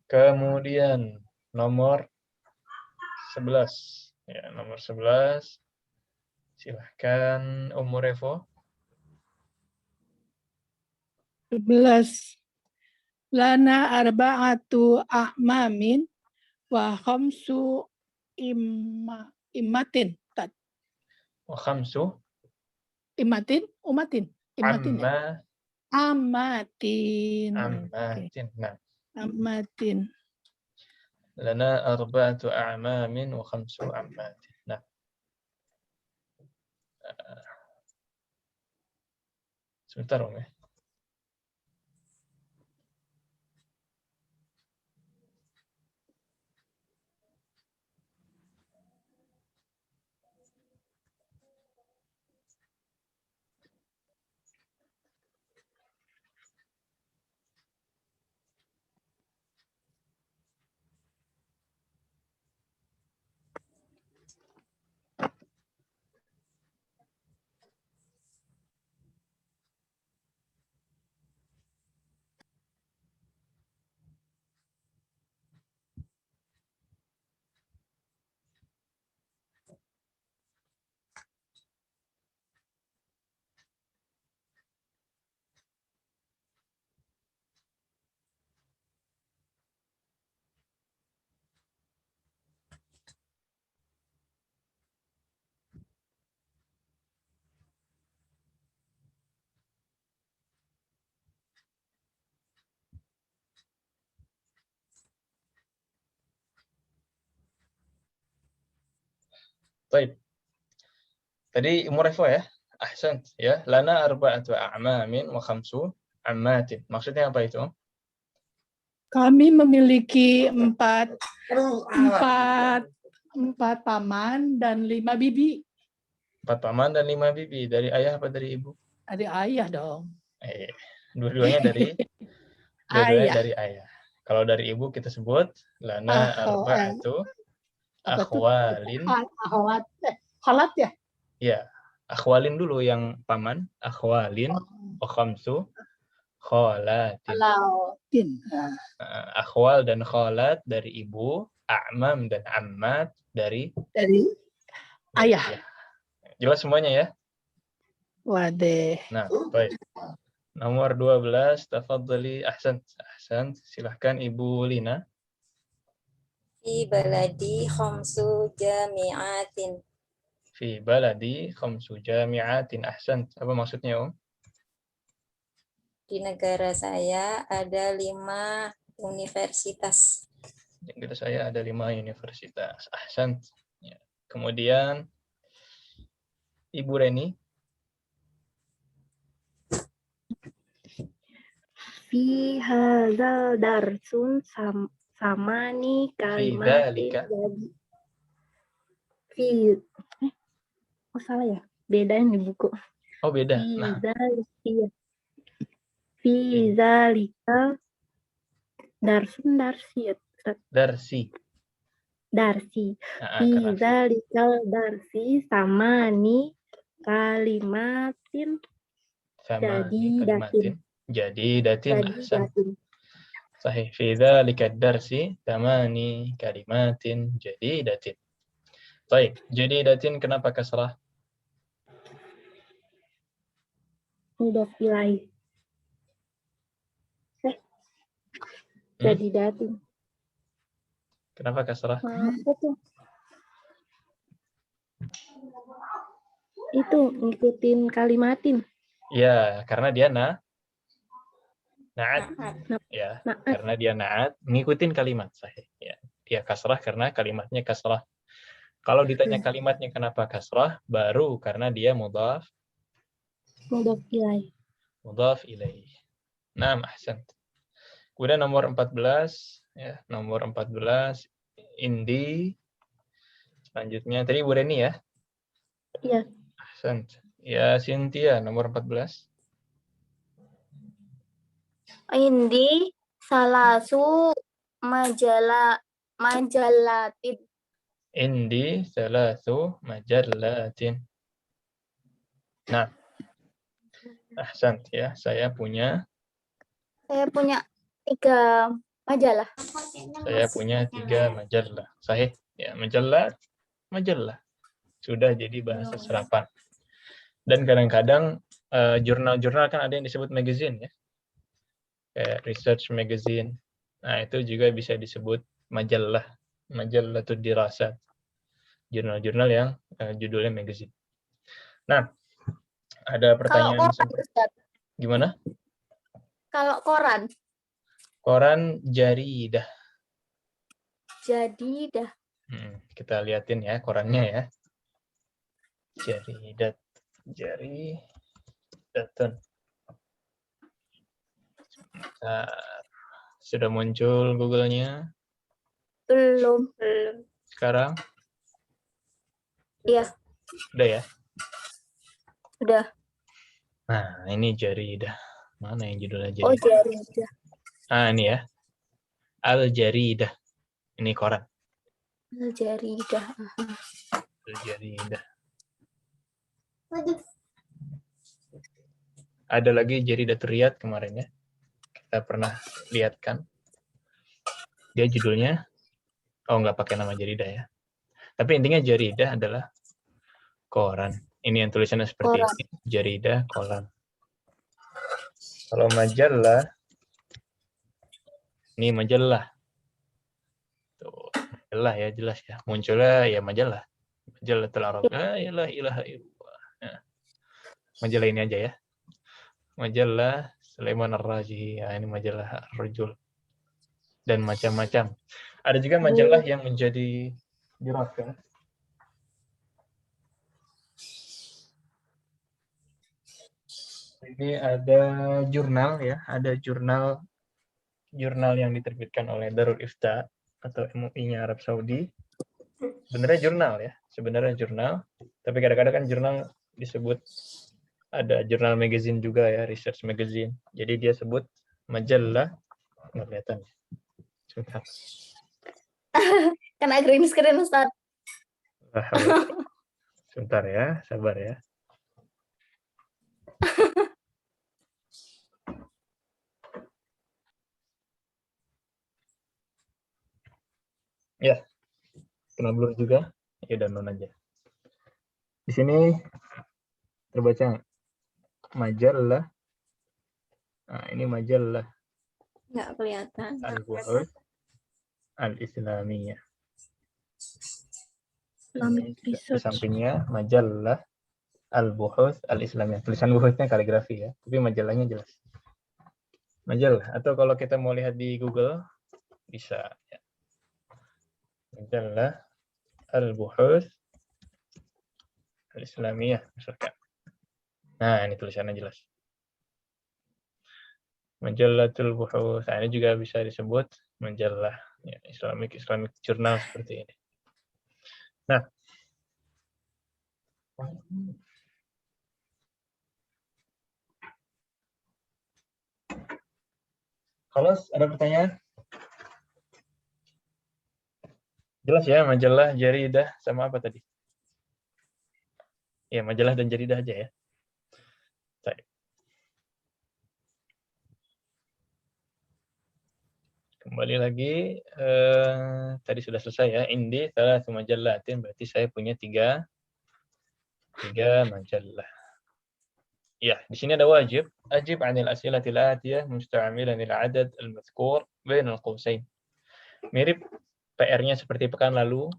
kemudian nomor 11. Ya, nomor 11. Silahkan Ummu Revo. 11. Lana arba'atu a'mamin wa khamsu immatin. Wa khamsu Umatin ya? Ammatin. ammatin. Nah, Ammatin. lana arba'atu a'mamin wa khamsu ammatin. Nah, sebentar Om ya. Baik. Tadi Ummu Revo ya? Ahsan ya. Lana arba'atu a'mamin wa khamsu ammatin. Maksudnya apa itu? Kami memiliki empat paman dan 5 bibi. 4 paman dan 5 bibi. Dari ayah apa dari ibu? Ada ayah dong. Dua-duanya dari Ayah. dari ayah. Kalau dari ibu kita sebut lana arba'atu akhwalin. Khalat ya? Ya, akhwalin dulu yang paman. Akhwalin wa khamsu khalatin. Akhwal dan khalat dari ibu, a'mam dan ammat dari ayah. Ya. Jelas semuanya ya? Waduh. Nah, baik. Nomor 12, tafadhali. Ahsan. Silahkan Ibu Lina. Fi baladi khamsu jami'atin. Fi baladi khamsu jami'atin. Ahsan. Apa maksudnya, Om? Di negara saya ada 5 universitas. Di negara saya ada 5 universitas. Ahsan. Ya. Kemudian Ibu Reni. Fi hadzal darsun samani kalimatin jadi. Salah ya? Beda ini buku. Oh, beda. Fi zalika darsun darsi. Fi zalikal darsi samani kalimatin jadi datin. Ahsan. Sahih. Fi dzalika darsi tamani kalimatin jadidatin. Baik, jadidatin kenapa kasrah? Udah pilih. Jadidatin. Kenapa kasrah? Apa tuh? Itu ngikutin kalimatin. Ya, karena dia naat. Naat. Ya, Naat. karena dia naat, ngikutin kalimat sahih. Ya, dia kasrah karena kalimatnya kasrah. Kalau ditanya kalimatnya kenapa kasrah, baru karena dia mudhaf Mudhof ilaih. mudhaf ilaih. Nah, ahsan. Kemudian nomor 14, ya, nomor 14 indi. Selanjutnya tadi Bu Reni ya. Iya. Ahsan. Ya, Cynthia nomor 14. Indi salasu majalatin. Indi salasu majallatin. Nah, ahsan ya, saya punya 3 majalah. Saya punya 3 majalah. Sahih. Ya, majalah. Sudah jadi bahasa serapan. Dan kadang-kadang jurnal-jurnal kan ada yang disebut magazine ya. Kayak research magazine. Nah, itu juga bisa disebut majalah. Majalah itu dirasat. Jurnal-jurnal yang judulnya magazine. Nah, ada pertanyaan. Gimana? Kalau koran? Koran jaridah. Jadidah. Kita liatin ya korannya ya. Jaridatun. Nah, sudah muncul Google-nya? Belum. Sekarang? Iya. Udah ya? Udah. Nah, ini jaridah. Mana yang judulnya jaridah? Oh, jaridah. Ah, ini ya. Al-Jaridah. Ini koran. Jaridah. Al-Jaridah. Ada lagi Jaridatul Riyad kemarin ya. Kita pernah lihat kan. Dia judulnya, nggak pakai nama jaridah ya. Tapi intinya jaridah adalah koran. Ini yang tulisannya seperti Koran. ini. Jaridah, koran. Kalau majalah, ini majalah. Tuh, majalah ya, jelas ya. Munculnya ya majalah. Majalah Al-Arab. La ilaha illallah. Nah, majalah ini aja ya. Majalah Sulaiman Ar-Raji. Ya, ini majalah Ar-Rajul. Dan macam-macam. Ada juga majalah yang menjadi dirasa. Ini ada jurnal ya, ada jurnal yang diterbitkan oleh Darul Ifta atau MUI-nya Arab Saudi. Sebenarnya jurnal, tapi kadang-kadang kan jurnal disebut ada jurnal magazine juga ya, research magazine. Jadi dia sebut majalah, nggak kelihatan. Kena green screen, Ustaz. Sebentar ya, sabar ya. Ya, kena blur juga. Ya udah non aja. Di sini terbaca majalah. Nah, ini majalah Nggak kelihatan. Al-Buhuth Al-Islamiyah. Islamic Di Research. sampingnya majalah Al-Buhuth Al-Islamiyah. Tulisan buhuthnya kaligrafi ya, tapi majalahnya jelas. Majalah. Atau kalau kita mau lihat di Google, bisa ya. Majalah Al-Buhuth Al-Islamiyah misalkan. Nah, ini tulisannya jelas. Majallatul Buhuth. Nah, ini juga bisa disebut majalah ya, Islamic Journal seperti ini. Nah, kalau ada pertanyaan? Jelas ya, majalah, jaridah, sama apa tadi? Ya, majalah dan jaridah aja ya. Baik. Kembali lagi, tadi sudah selesai ya. Indi thalathu majallatin, berarti saya punya tiga majalah. Ya, di sini ada wajib. Ajib 'anil as'ilatil atiyah musta'milan al-'adad al-madhkur bain al-qausain. Mirip PR-nya seperti pekan lalu.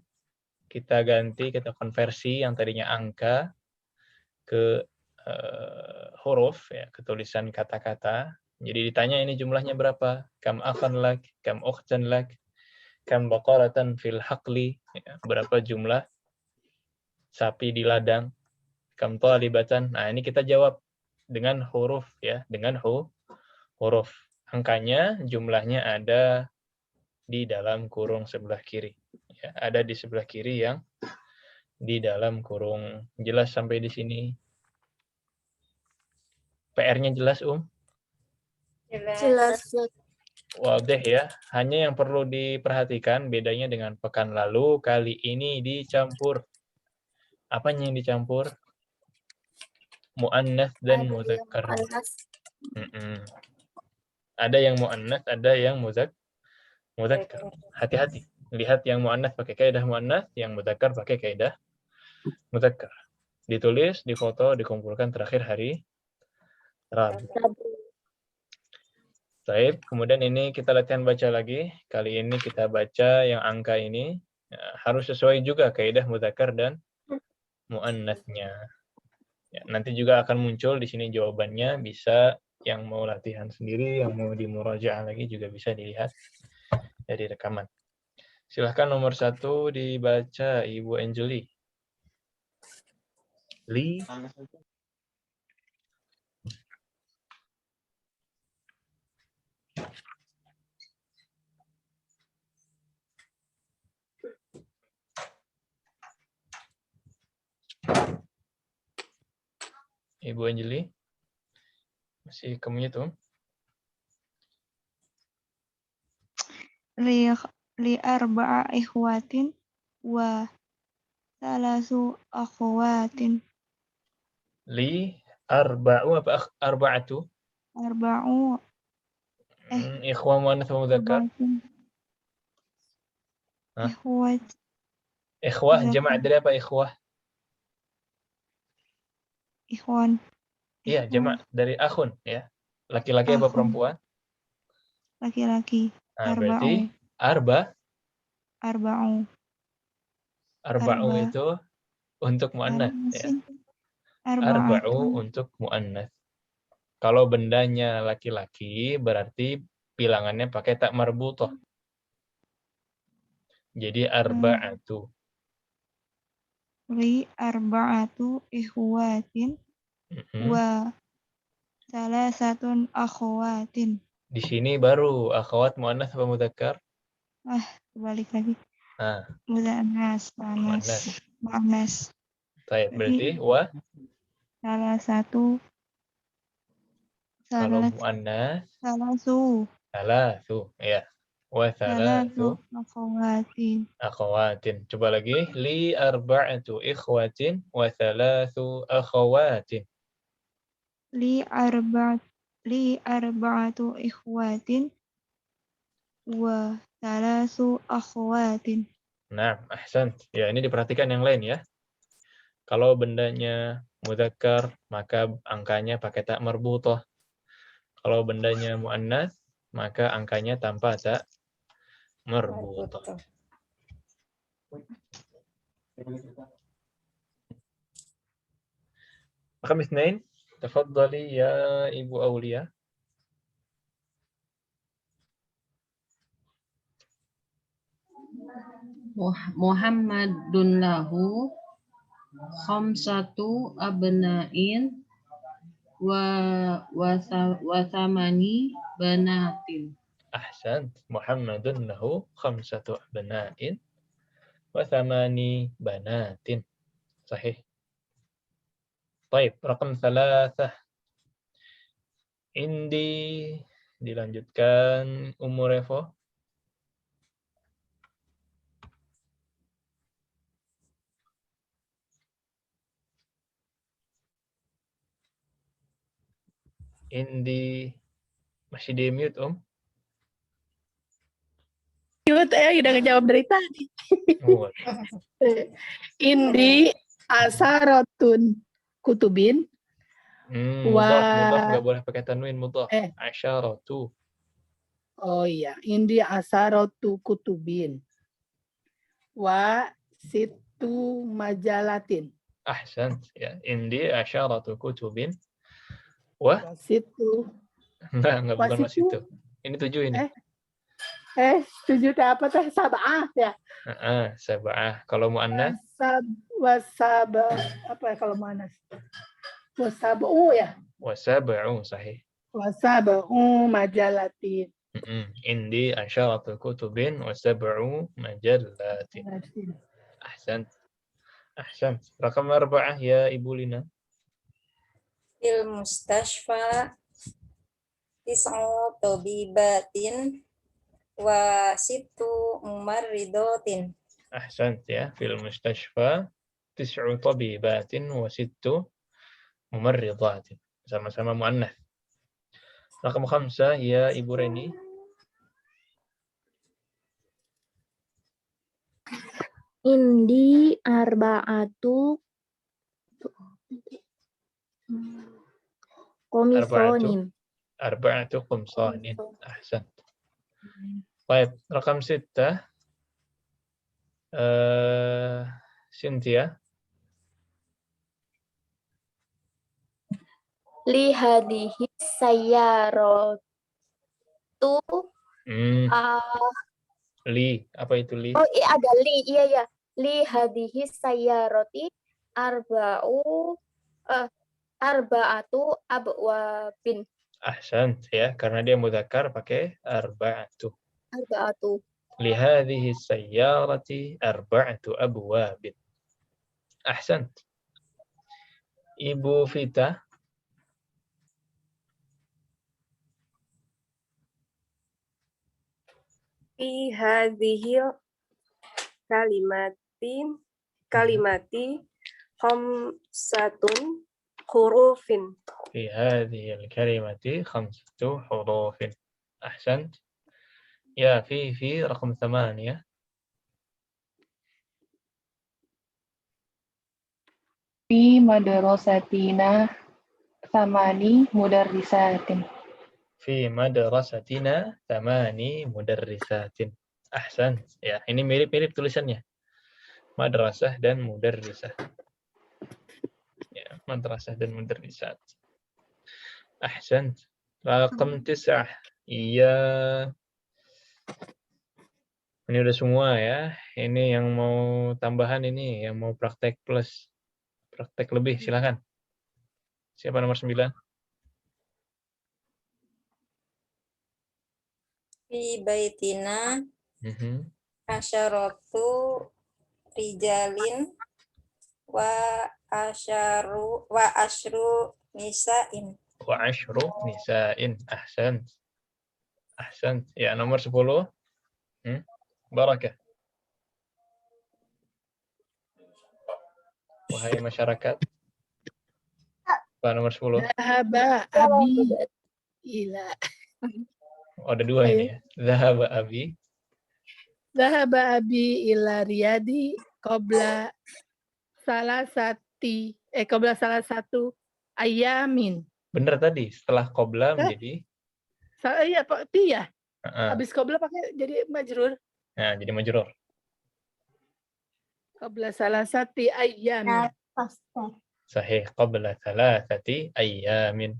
kita ganti, kita konversi yang tadinya angka ke huruf, ya, ke tulisan kata-kata. Jadi ditanya ini jumlahnya berapa? Kam akhan lak, kam ukhtan lak, kam baqaratan fil haqli, ya, berapa jumlah sapi di ladang, kam talibatan. Nah, ini kita jawab dengan huruf, ya, dengan huruf. Angkanya, jumlahnya ada di dalam kurung sebelah kiri. Ya, ada di sebelah kiri yang di dalam kurung. Jelas sampai di sini? PR-nya jelas, Jelas. Wadih ya. Hanya yang perlu diperhatikan bedanya dengan pekan lalu, kali ini dicampur. Apanya yang dicampur? Mu'annas dan mudzakkar. Ada yang mu'annas, ada yang mudzakkar. Hati-hati. Lihat yang mu'annas pakai kaidah mu'annas, yang mudzakkar pakai kaidah mudzakkar. Ditulis, difoto, dikumpulkan terakhir hari Rabu. Baik, kemudian ini kita latihan baca lagi. Kali ini kita baca yang angka ini. Ya, harus sesuai juga kaidah mudzakkar dan mu'annasnya. Ya, nanti juga akan muncul di sini jawabannya. Bisa yang mau latihan sendiri, yang mau dimurajaah lagi juga bisa dilihat dari rekaman. Silahkan nomor 1 dibaca Ibu Angeli. Li. Ibu Angeli. Masih kamunya tuh? Li arba'a ikhwatin wa salasu akhwatin. Li arba'u apa arba'atu? Arba'u Ikhwan muannats wa mudzakkar. ikhwatin. Hah? Ikhwat. Ikhwah Mudzakkar. jama' dari apa ikhwah? Ikhwan. Iya, jama' dari akhun ya. Laki-laki apa Akhun. perempuan? Laki-laki. Nah, berarti arba'u Arba. itu untuk muannats ya. Arba'atun. Arba'u untuk muannats. Kalau bendanya laki-laki berarti bilangannya pakai tak marbutah. Jadi arba'atu. Li arba'atu ikhwatin wa salasatun akhwatin. Di sini baru akhwat muannats apa mudzakkar? Balik lagi. Nah, Muannas. baik, berarti wa Salah satu. kalau muannas Salasu. salasu ya. Wa Salasu salasu akhwatin. akhawatin. Coba lagi. Li arba'atu ikhwatin wa thalathu akhawatin. Li arba'atu ikhwatin wa salasu akhwatin. Nah, ahsan. Ya, ini diperhatikan yang lain ya. Kalau bendanya mudzakkar, maka angkanya pakai tak marbutah. Kalau bendanya muannas, maka angkanya tanpa tak marbutah. رقم 2 تفضلي يا Ibu Aulia. Muhammadun lahu khamsatu abna'in wa thamani banatin. Ahsan. Muhammadun lahu khamsatu abna'in wa thamani banatin. Sahih. Baik, raqam 3. Indi dilanjutkan Ummu Revo. Indi masih di mute, Mute udah ngejawab dari tadi. Oh, Indi asarotun kutubin. Mudhaf nggak boleh pakai tanwin mudhaf. Asyaratu. Oh iya, indi asarotu kutubin. Wa situ majalatin. Ahsant. Ya. Indi asyaratu kutubin. Wah, Situ. enggak bukan mas Wasitu. itu. Ini 7 ini. Tujuh teh apa teh? Sab'ah ya. Sab'ah. Kalau muannas Wasaba apa ya kalau manas? Wasab'u ya. wasab'u sahih. Wasab'u majalatin. Indi asyaratu kutubin wasab'u majallatin. Ahsant. Ahsant. Rakam 4 ya Ibu Lina. Fil mustashfa tis'u tabibatin wa situ mumarridotin. Ahsant ya. Fil mustashfa tis'u tabibatin wa sittu mumarridatin. Sama-sama muannas. Rakam 5 ya Ibu Reni. Indi arba'atu komisonin. Arba'atu qumsanin. Ahsant. Baik, rakam 6. Cynthia. Li hadihi sayyaratu Li, apa itu li? oh iya ada li, iya ya. Li hadihi sayyarati arba'atu abwabin. Ahsant ya, karena dia mudzakkar pakai arba'atu. Arba'atu. Li hadhihi sayyarati arba'atu abwabin. Ahsant. Ibu Vita. Fi hadhihi kalimati khamsatun hurufin. Fi hadhihi al-kalimati 5 hurufin. Ahsant. Ya, fi rakam 8. Fi madrasatina thamani mudarrisatin. Fi madrasatina 8 mudarrisatin. Ahsan. Ya, ini mirip-mirip tulisannya. Madrasah dan mudarrisah. Ya, madrasah dan mudarrisat. Ahsan. Rakam 9. Iya. Ini udah semua ya. Ini yang mau tambahan ini, yang mau praktek plus, praktek lebih, silakan. Siapa nomor 9? Fi baitina asyaratu rijalin wa asyru nisa'in. Wa asyru nisa'in. Ahsan. Ahsan. Ya, nomor 10. Barakah. Wahai masyarakat. Pak nomor 10. Zahaba abi ila. Oh, ada 2 ini ya. Zahaba abi. Zahaba abi ila riyadi qabla salah satu ayamin. Benar tadi, setelah qabla menjadi Iya, Pak, ya. Heeh. Habis qabla pakai jadi majrur. Nah, jadi majrur. Qabla salah satu ayamin. Sahih, qabla thalathati ayyamin.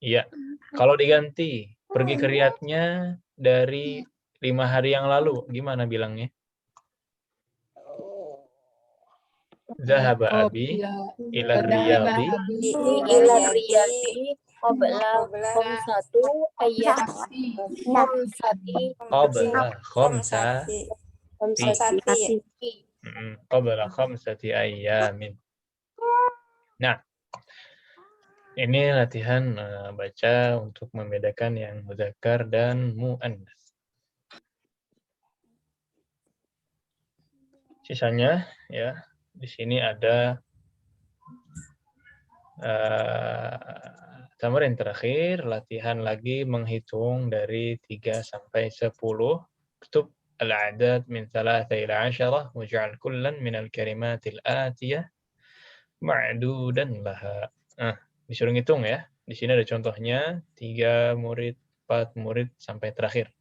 Iya. Kalau diganti, pergi ke Riyadnya dari 5 hari yang lalu, gimana bilangnya? Zahaba abi ila riyadi. Ila riyadi qabla khamsatu ayyami. Qabla khamsati. Khamsati. Qabla khamsati ayyamin. Nah, ini latihan baca untuk membedakan yang mudzakkar dan muannas. Sisanya ya, di sini ada tamarin terakhir, latihan lagi menghitung dari 3 sampai 10. Kutub al-a'dad min 3 ila 10 waj'al kullan min al-kalimatil atiyah ma'dudan laha. Disuruh ngitung ya. Di sini ada contohnya 3 murid, 4 murid sampai terakhir.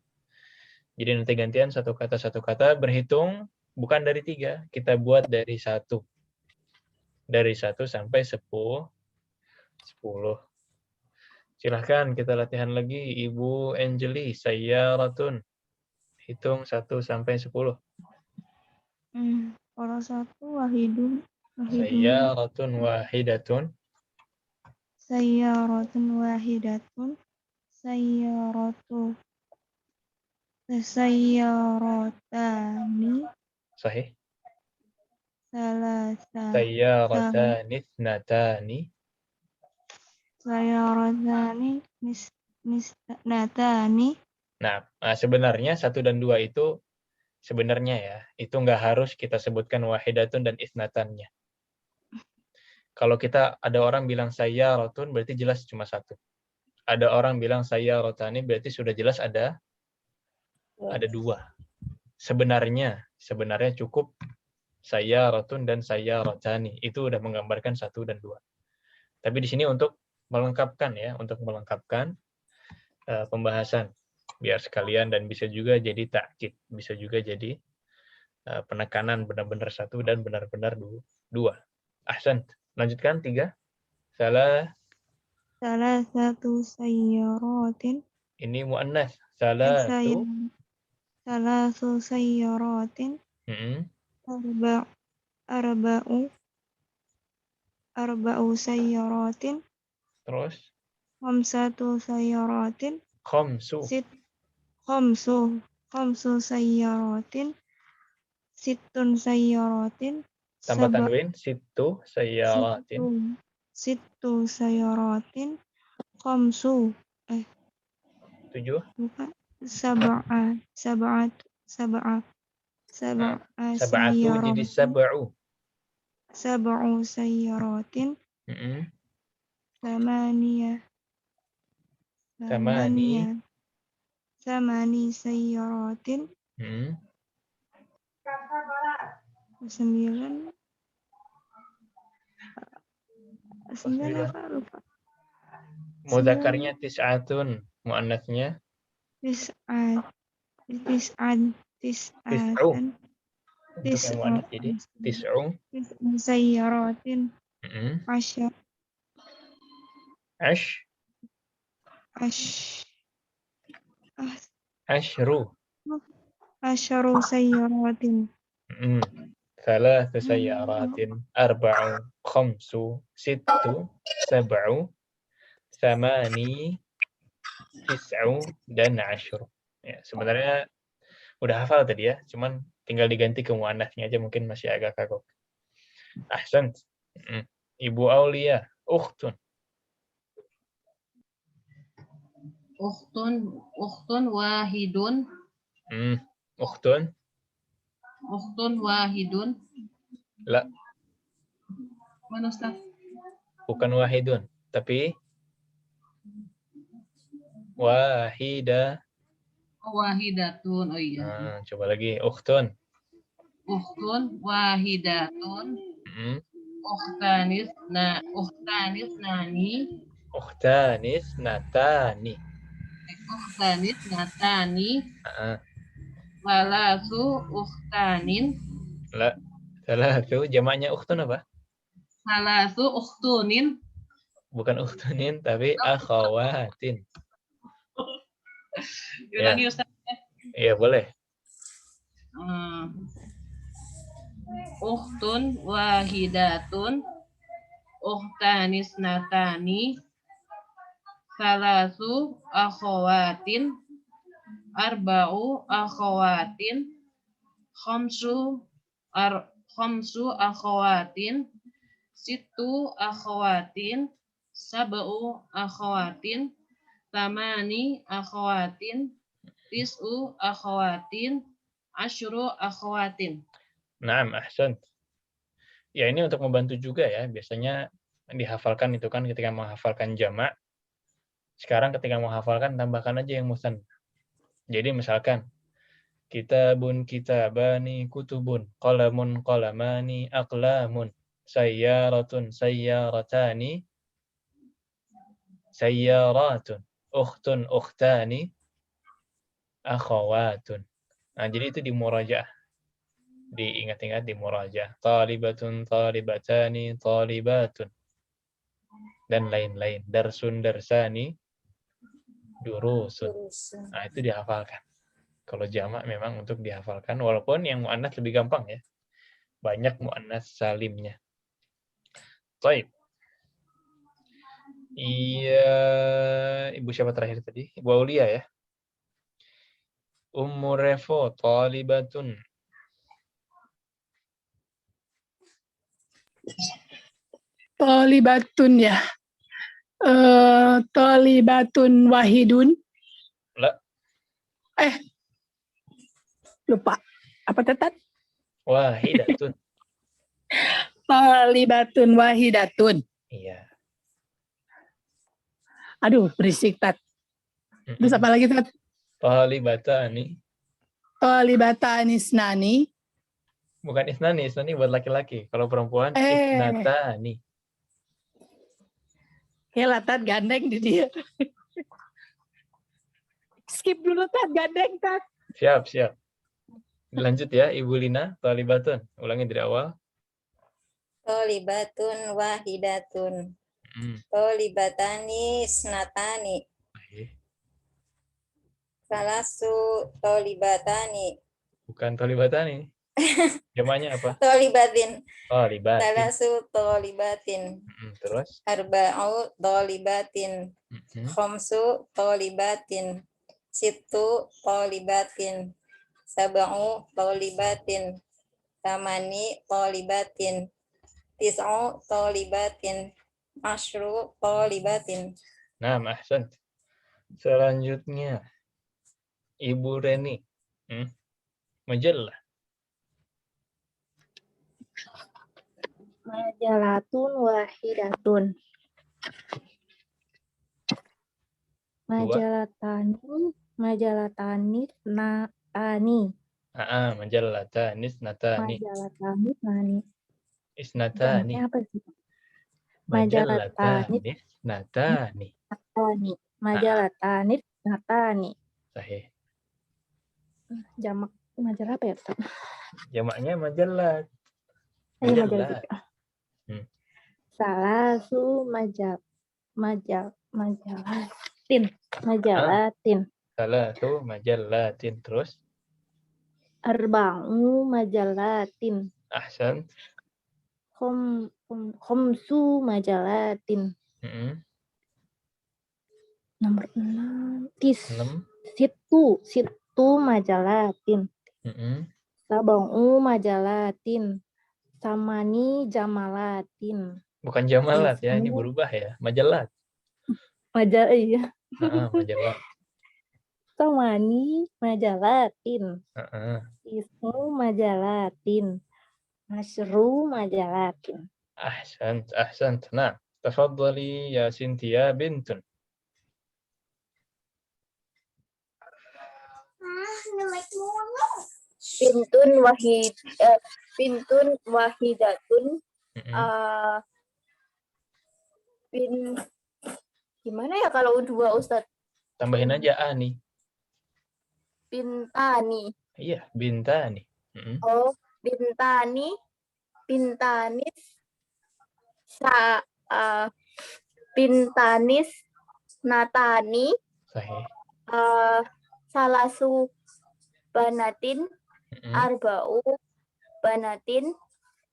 Jadi nanti gantian satu kata berhitung bukan dari 3, kita buat dari 1. Dari 1 sampai 10. Silahkan kita latihan lagi, Ibu Angeli, sayyaratun. Hitung 1 sampai 10. Kalau 1 wahidun. Sayyaratun wahidatun. Sayyaratun wahidatun. Sayyaratani. Sahih. Salasa. Sayyaratani ithnatani. Sayyaratani nisnatani. Nah, sebenarnya 1 dan 2 itu sebenarnya ya, itu nggak harus kita sebutkan wahidatun dan isnatannya. Kalau kita ada orang bilang sayyaratun berarti jelas cuma 1. Ada orang bilang sayyaratani berarti sudah jelas ada 2. Sebenarnya cukup sayyaratun dan sayyaratani. Itu udah menggambarkan 1 dan 2. Tapi di sini untuk melengkapkan ya, pembahasan biar sekalian, dan bisa juga jadi ta'kid, bisa juga jadi penekanan benar-benar 1 dan benar-benar 2. Ahsan. Lanjutkan 3. Salah Salasatu sayyaratin. ini muannas. Salatu. Salasu sayyaratin. Arba'u sayyaratin. Terus Khamsatu sayyaratin. khamsu. Khamsu sayyaratin. Sittun sayyaratin. Tambah tanwin, sittu sayyaratin. Sittu sayyaratin. Khamsu. 7. Bukan. Sab'atu Jadi sab'u. Sab'u sayyaratin. Samani sayyaratin. 9 apa lupa. Mudzakarnya tis'atun, muannasnya Tis'an. Tis'u. Untuk yang muannas jadi tis'u. Sayyaratin. Ashru. Asyaru sayyaratin. Thalathu sayyaratin. Arba'u. Khamsu. Sittu. Sab'u. Thamani. Tis'u. Dan ashru. Ya, sebenarnya udah hafal tadi ya, cuman tinggal diganti ke muannasnya aja, mungkin masih agak kagok. Ahsan. Ibu Aulia, ukhtun. Ukhtun wahidun. Ukhtun wahidun. La. Mana Ustaz? Bukan wahidun, tapi Wahidatun. Oh iya. Coba lagi, ukhtun. Ukhtun wahidatun. Ukhtanis nani. Ukhtanis natani. Salasu ukhtanin. La. Salasu jamaknya ukhtun apa? Salasu ukhtunin. Bukan ukhtunin, tapi akhawatin. Ulangi Ustaz. Iya, boleh. Ukhtun wahidatun. Ukhtanis natani. Salasu akhawatin. Arba'u akhawatin. Khamsu akhawatin. Sittu akhawatin. Sab'u akhawatin. Tamani akhawatin. Tis'u akhawatin. Asyru akhawatin. Naam, ahsan. Ya, ini untuk membantu juga ya. Biasanya dihafalkan itu kan ketika menghafalkan jamak. Sekarang ketika menghafalkan tambahkan aja yang musanna. Jadi misalkan kitabun kitabani kutubun, qalamun qalamani aqlamun, sayyaratun sayyaratani, sayyaratun, ukhtun ukhtani, akhawatun. Nah, jadi itu di murajaah. Diingat-ingat di murajaah. Talibatun, talibatani, talibatun. Dan lain-lain. Darsun, darsani, durusun. Nah, itu dihafalkan. Kalau jamak memang untuk dihafalkan. Walaupun yang mu'annas lebih gampang ya. Banyak mu'annas salimnya. Baik. Iya, Ibu siapa terakhir tadi? Ibu Aulia ya. Ummu Revo, talibatun. Tolibatun ya. Tolibatun wahidun. La. Lupa. Apa tetat? Wahidatun. Tolibatun wahidatun. Iya. Aduh, berisik, Tat. Terus apa lagi, Tat? Talibatani. Tolibatan isnani. Bukan isnani, isnani buat laki-laki. Kalau perempuan, isnatani. Hela, Tat, gandeng di dia. Skip dulu, Tat, gandeng, Tat. Siap, siap. Lanjut ya, Ibu Lina, talibatun. Ulangi dari awal. Tolibatun wahidatun. Tolibatani snatani. Salasu tolibatani. Bukan talibatani. Jamaknya apa? Tolibatin. Talibatin. Salasu tolibatin. Terus? Arba'u tolibatin. Khamsu tolibatin. Situ tolibatin. Sab'u tolibatin. Tamani tolibatin. Tis'u tolibatin. Asyru tolibatin. Nah, ahsan. Selanjutnya, Ibu Reni. Majalah. Majalatun wahidatun. Majalatani natani. Majalatani isnatani. Majalatani nani. Isnatani. Jamaknya apa sih? Majalatani isnatani. Natani. Majalatani natani. Sahih. Jamak majalah apa ya, Ustaz? Jamaknya majalah. Majalah. Salasu majalatin. Salatu majalatin. Terus? Arba'u majalatin. Ahsan. Khomsu majalatin. Nomor 6. Situ majalatin. Sab'u majalatin. Samani jamalatin. Bukan jamalat ya, ini berubah ya. Majalat. Majalah, iya. Majalat. Samani majalatin. Ismu majalatin. Masyru majalatin. Ahsant. Nah, tafadhali ya Cynthia bintun. Bintun wahidatun. Gimana ya kalau dua, Ustadz? Tambahin aja ani. Bintani. Iya, bintani. Oh, bintani. Bintanis. Bintanis. Natani. Sahih. Salasu banatin. Arba'u banatin.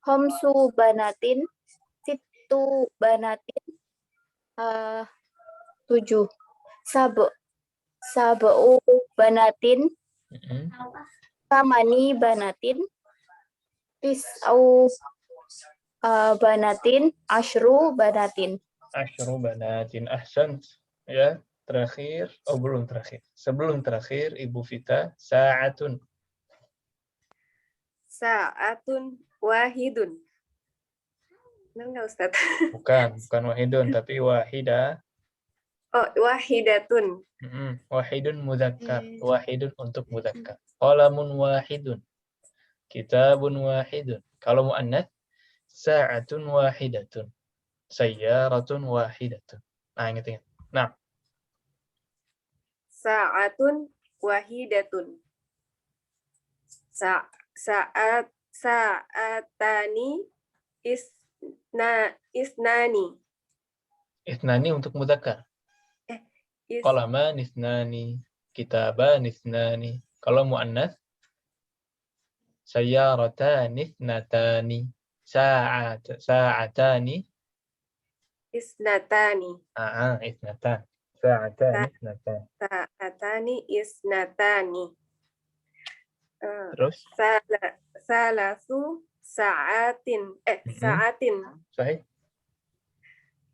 Homsu banatin. Situ banatin. 7. Sab'u banatin. Samani banatin. Tis'u banatin. Asyru banatin. Ahsan. Ya, terakhir. Oh, belum terakhir. Sebelum terakhir, Ibu Vita, sa'atun. Sa'atun wahidun. Benar nggak, Ustaz? Bukan wahidun, tapi wahidah. Oh, wahidatun. Wahidun mudzakkar. Wahidun untuk mudzakkar. Qalamun wahidun. Kitabun wahidun. Kalau muannats, sa'atun wahidatun. Sayyaratun wahidatun. Nah, ingat. Nah. Sa'atun wahidatun. Sa'atani isnani. Ithnani untuk mudzakkar. Qalaman ithnani, kitaban ithnani. Kalau muannas sayyaratan ithnatani, sa'atani Isnatani. ithnatan. Sa'atan ithnatan. Sa'atani isnatani. Terus Salasu sa'atin. Sa'atin. sahih.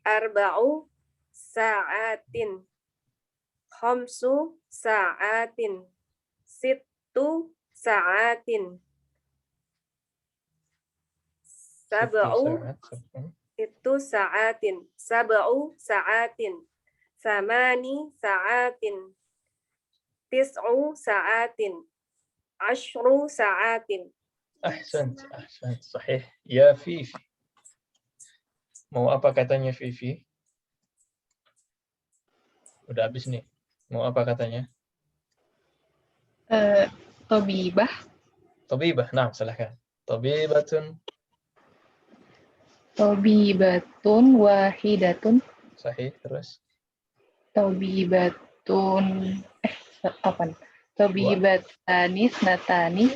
Arba'u sa'atin. Khamsu sa'atin. Sittu sa'atin. Sittu sa'atin. Sab'u sa'atin. Samani sa'atin. Tis'u sa'atin. Ashru sa'atin. Ahsant, sahih. Ya Fifi. Mau apa katanya Fifi? Udah habis nih. Mau apa katanya? Tobibah. Tabibah. Nah, silahkan. Tabibatun. Tobibatun wahidatun. Sahih. Terus. Tobibatun. Apa nih? Tobibatanis natani.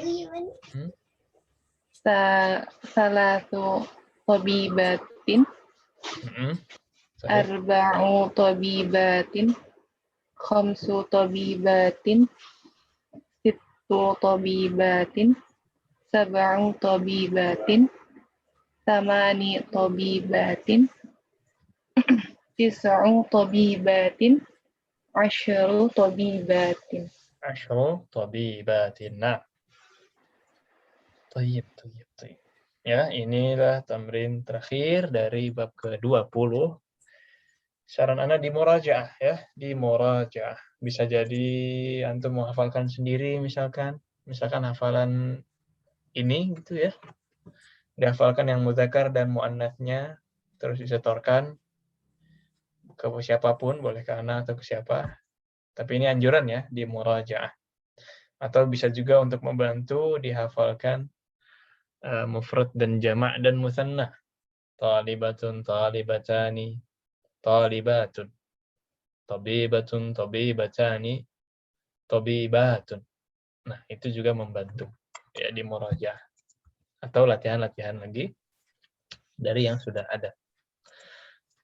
Salatu tobibatin. Sahih. Arba'u tobibatin. Khamsu tobibatin. Sittu tobibatin. Sab'u tobibatin. Samani tobibatin. Tis'u tobibatin. Ashru tobibatin. Ashru tabibatin. Nah. Tayyib. Ya, inilah tamrin terakhir dari bab ke-20. Saran Anda di murajaah ya, di murajaah. Bisa jadi antum menghafalkan sendiri misalkan hafalan ini gitu ya. Dihafalkan yang muzakkar dan muannasnya, terus disetorkan ke siapapun, boleh ke anak atau ke siapa. Tapi ini anjuran ya, di murajaah. Atau bisa juga untuk membantu dihafalkan mufrad dan jamak dan musanna. Talibatun, talibatani, talibatun. Tabibatun, tabibatani, tabibatun. Nah, itu juga membantu ya di murajaah. Atau latihan-latihan lagi dari yang sudah ada.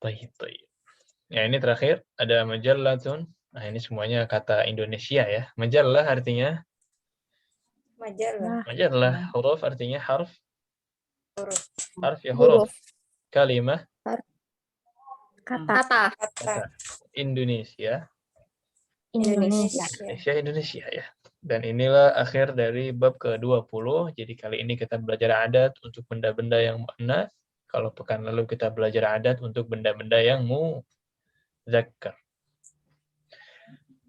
Baik. Ya, ini terakhir ada majallatun. Nah, ini semuanya kata Indonesia ya. Majallah artinya Majalah. majallah. Huruf artinya harf. Huruf. Harf ya huruf. Kalimah Kata. Indonesia. Indonesia. Ya. Dan inilah akhir dari bab ke-20. Jadi kali ini kita belajar adat untuk benda-benda yang muannas. Kalau pekan lalu kita belajar adat untuk benda-benda yang muzakkar.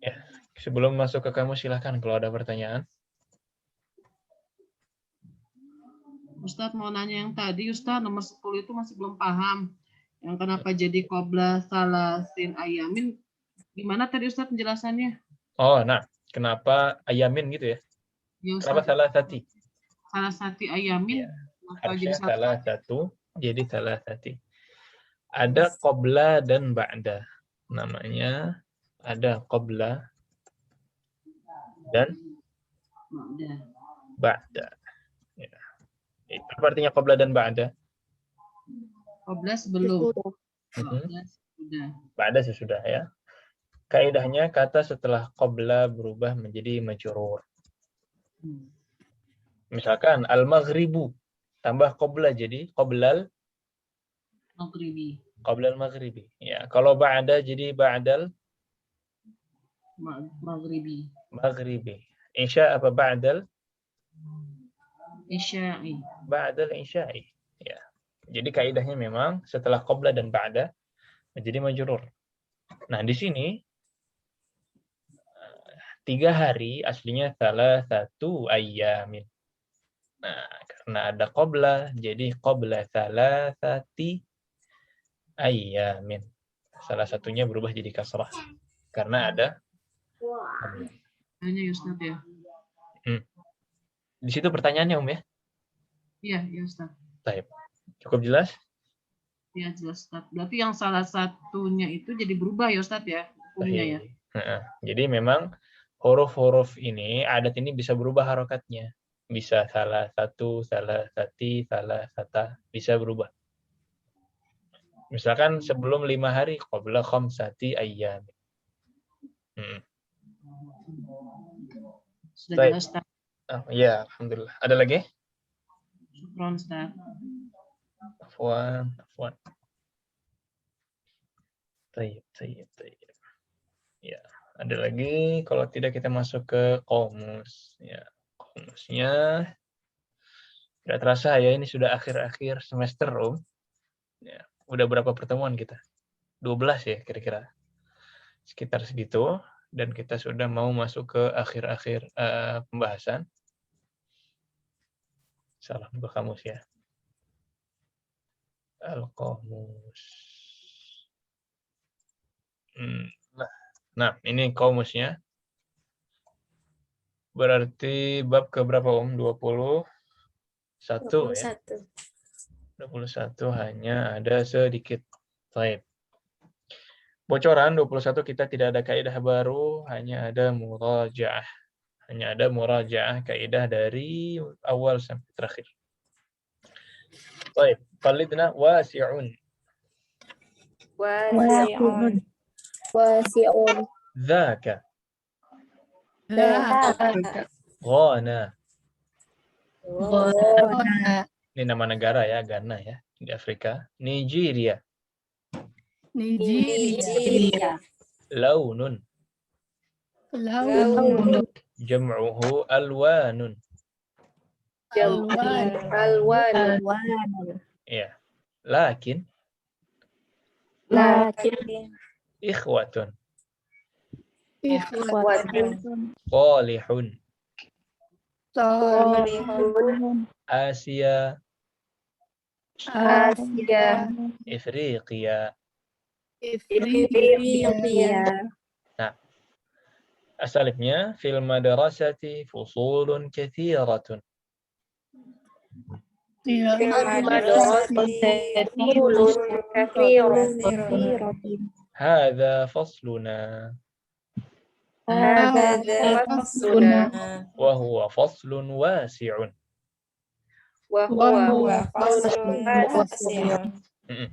Ya, sebelum masuk ke kamu silahkan kalau ada pertanyaan. Ustadz mau nanya yang tadi, Ustadz nomor 10 itu masih belum paham. Yang kenapa jadi qabla salasin ayamin? Gimana tadi Ustadz penjelasannya? Oh, nah, kenapa ayamin gitu ya? Kenapa salah satu? Salah satu ayamin. Ya, harusnya salah satu, jadi salah satu. Ada qabla dan ba'da. Namanya ada qabla dan ba'da. Ya. Apa artinya qabla dan ba'da? Qabla sebelum. Ba'da sesudah ya. Kaidahnya kata setelah qabla berubah menjadi majrur. Misalkan al-maghribu tambah qabla jadi qablal maghribi. Qablal maghribi. Ya, kalau ba'da jadi ba'dal maghribi. Maghribi. Isya apa ba'dal? Isya'i. Ba'dal isya'i. Ya. Jadi kaidahnya memang setelah qabla dan ba'da menjadi majrur. Nah, di sini 3 hari aslinya salah satu ayamin. Nah, karena ada qabla jadi qabla salasati ayamin. Salah satunya berubah jadi kasrah karena ada qabla. Hanya ya Ustaz ya. Di situ pertanyaannya ya. Iya, ya Ustaz. Baik. Cukup jelas? Ya jelas Ustaz. Berarti yang salah satunya itu jadi berubah ya Ustaz ya, hukumnya ya. Jadi memang huruf-huruf ini, adat ini bisa berubah harokatnya. Bisa salah satu, salah sati, salah sata, bisa berubah. Misalkan sebelum 5 hari, qabla khamsati ayyam. Sudah Baik. jelas Ustaz. Ya, alhamdulillah. Ada lagi? Syukron Ustaz. Afwan. Tayyib. Ya, ada lagi. Kalau tidak kita masuk ke qamus. Ya, qamusnya tidak terasa ya, ini sudah akhir-akhir semester, Ya, udah berapa pertemuan kita? 12 ya kira-kira. Sekitar segitu. Dan kita sudah mau masuk ke akhir-akhir pembahasan. Salah buka kamus ya. Al-Qamus. Nah, ini qamusnya. Berarti bab ke berapa 21 ya. 21 hanya ada sedikit. Baik. Bocoran 21 kita tidak ada kaidah baru, hanya ada murajaah. Hanya ada murajaah kaidah dari awal sampai terakhir. Baik, qalidna wasi'un. Wasi'un. Wasi'un. Dzaka. Dzaka. Ghana. Ghana. Ini nama negara ya, Ghana ya, di Afrika. Nigeria. Nigeria. Launun. Laun. Jam'uhu alwanun. Alwan. Ya. Lakin Lakin. ikhwatun. Ikhwatun. Salihun. Salihun. Asia. Asia. Ifriqiya. Ifriqiya. Asalibnya fil madrasati fusulun kathiratun. Hadza fasluna. Wa huwa faslun wasi'un.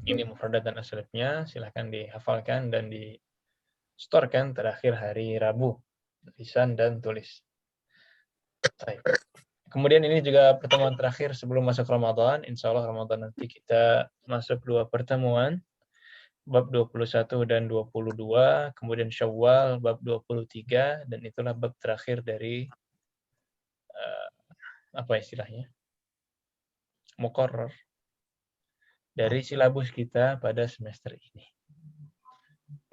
Ini mufradat dan asalibnya, silahkan dihafalkan dan di-storekan terakhir hari Rabu, lisan dan tulis. Baik. Kemudian ini juga pertemuan terakhir sebelum masuk Ramadan. Insya Allah Ramadan nanti kita masuk 2 pertemuan, bab 21 dan 22, kemudian Syawal bab 23, dan itulah bab terakhir dari apa istilahnya? Muqarrar dari silabus kita pada semester ini.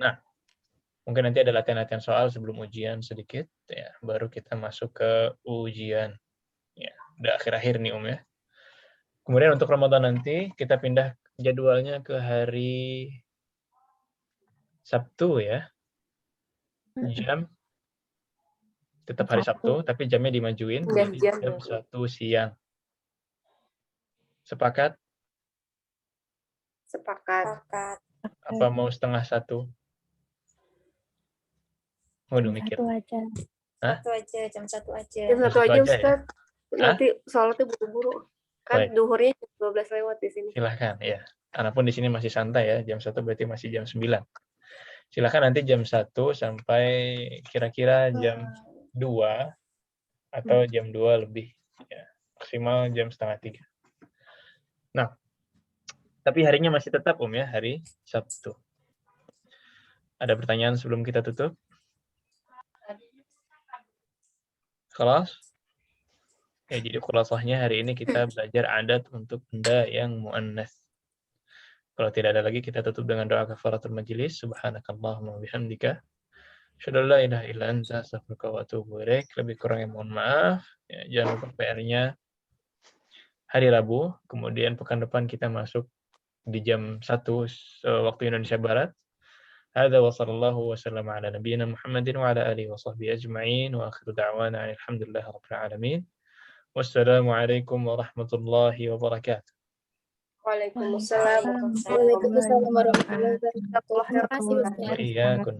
Nah, mungkin nanti ada latihan-latihan soal sebelum ujian sedikit, ya, baru kita masuk ke ujian. Ya, udah akhir-akhir nih ya. Kemudian untuk Ramadan nanti kita pindah jadwalnya ke hari Sabtu ya. Jam tetap hari Sabtu, tapi jamnya dimajuin jadi jam 1 siang. Sepakat? Sepakat. Apa mau 12:30? Udah mikir. Satu aja, jam 1 aja. Jam 1 aja Ustaz. Nanti sholatnya buru-buru. Kan Baik. duhurnya jam 12 lewat di sini. Silahkan, ya. Anapun di sini masih santai ya, jam 1 berarti masih jam 9. Silahkan nanti jam 1 sampai kira-kira jam 2 atau jam 2 lebih. Ya, maksimal jam 2:30. Nah, tapi harinya masih tetap ya, hari Sabtu. Ada pertanyaan sebelum kita tutup? Kelas? Ya, jadi khulasahnya hari ini kita belajar adat untuk benda yang mu'annas. Kalau tidak ada lagi, kita tutup dengan doa kafaratul majlis. Subhanakallahumma wa bihamdika. Asyhadu an la ilaha illa anta, astaghfiruka wa atubu ilaik. Lebih kurangnya mohon maaf. Ya, jangan lupa PR-nya hari Rabu. Kemudian pekan depan kita masuk di jam 1 waktu Indonesia Barat. هذا وصلى الله وسلم على نبينا محمد وعلى آله وصحبه أجمعين وآخر دعوانا أن الحمد لله رب العالمين والسلام عليكم ورحمة الله وبركاته. Waalaikumsalam warahmatullahi wabarakatuh. وإياكم.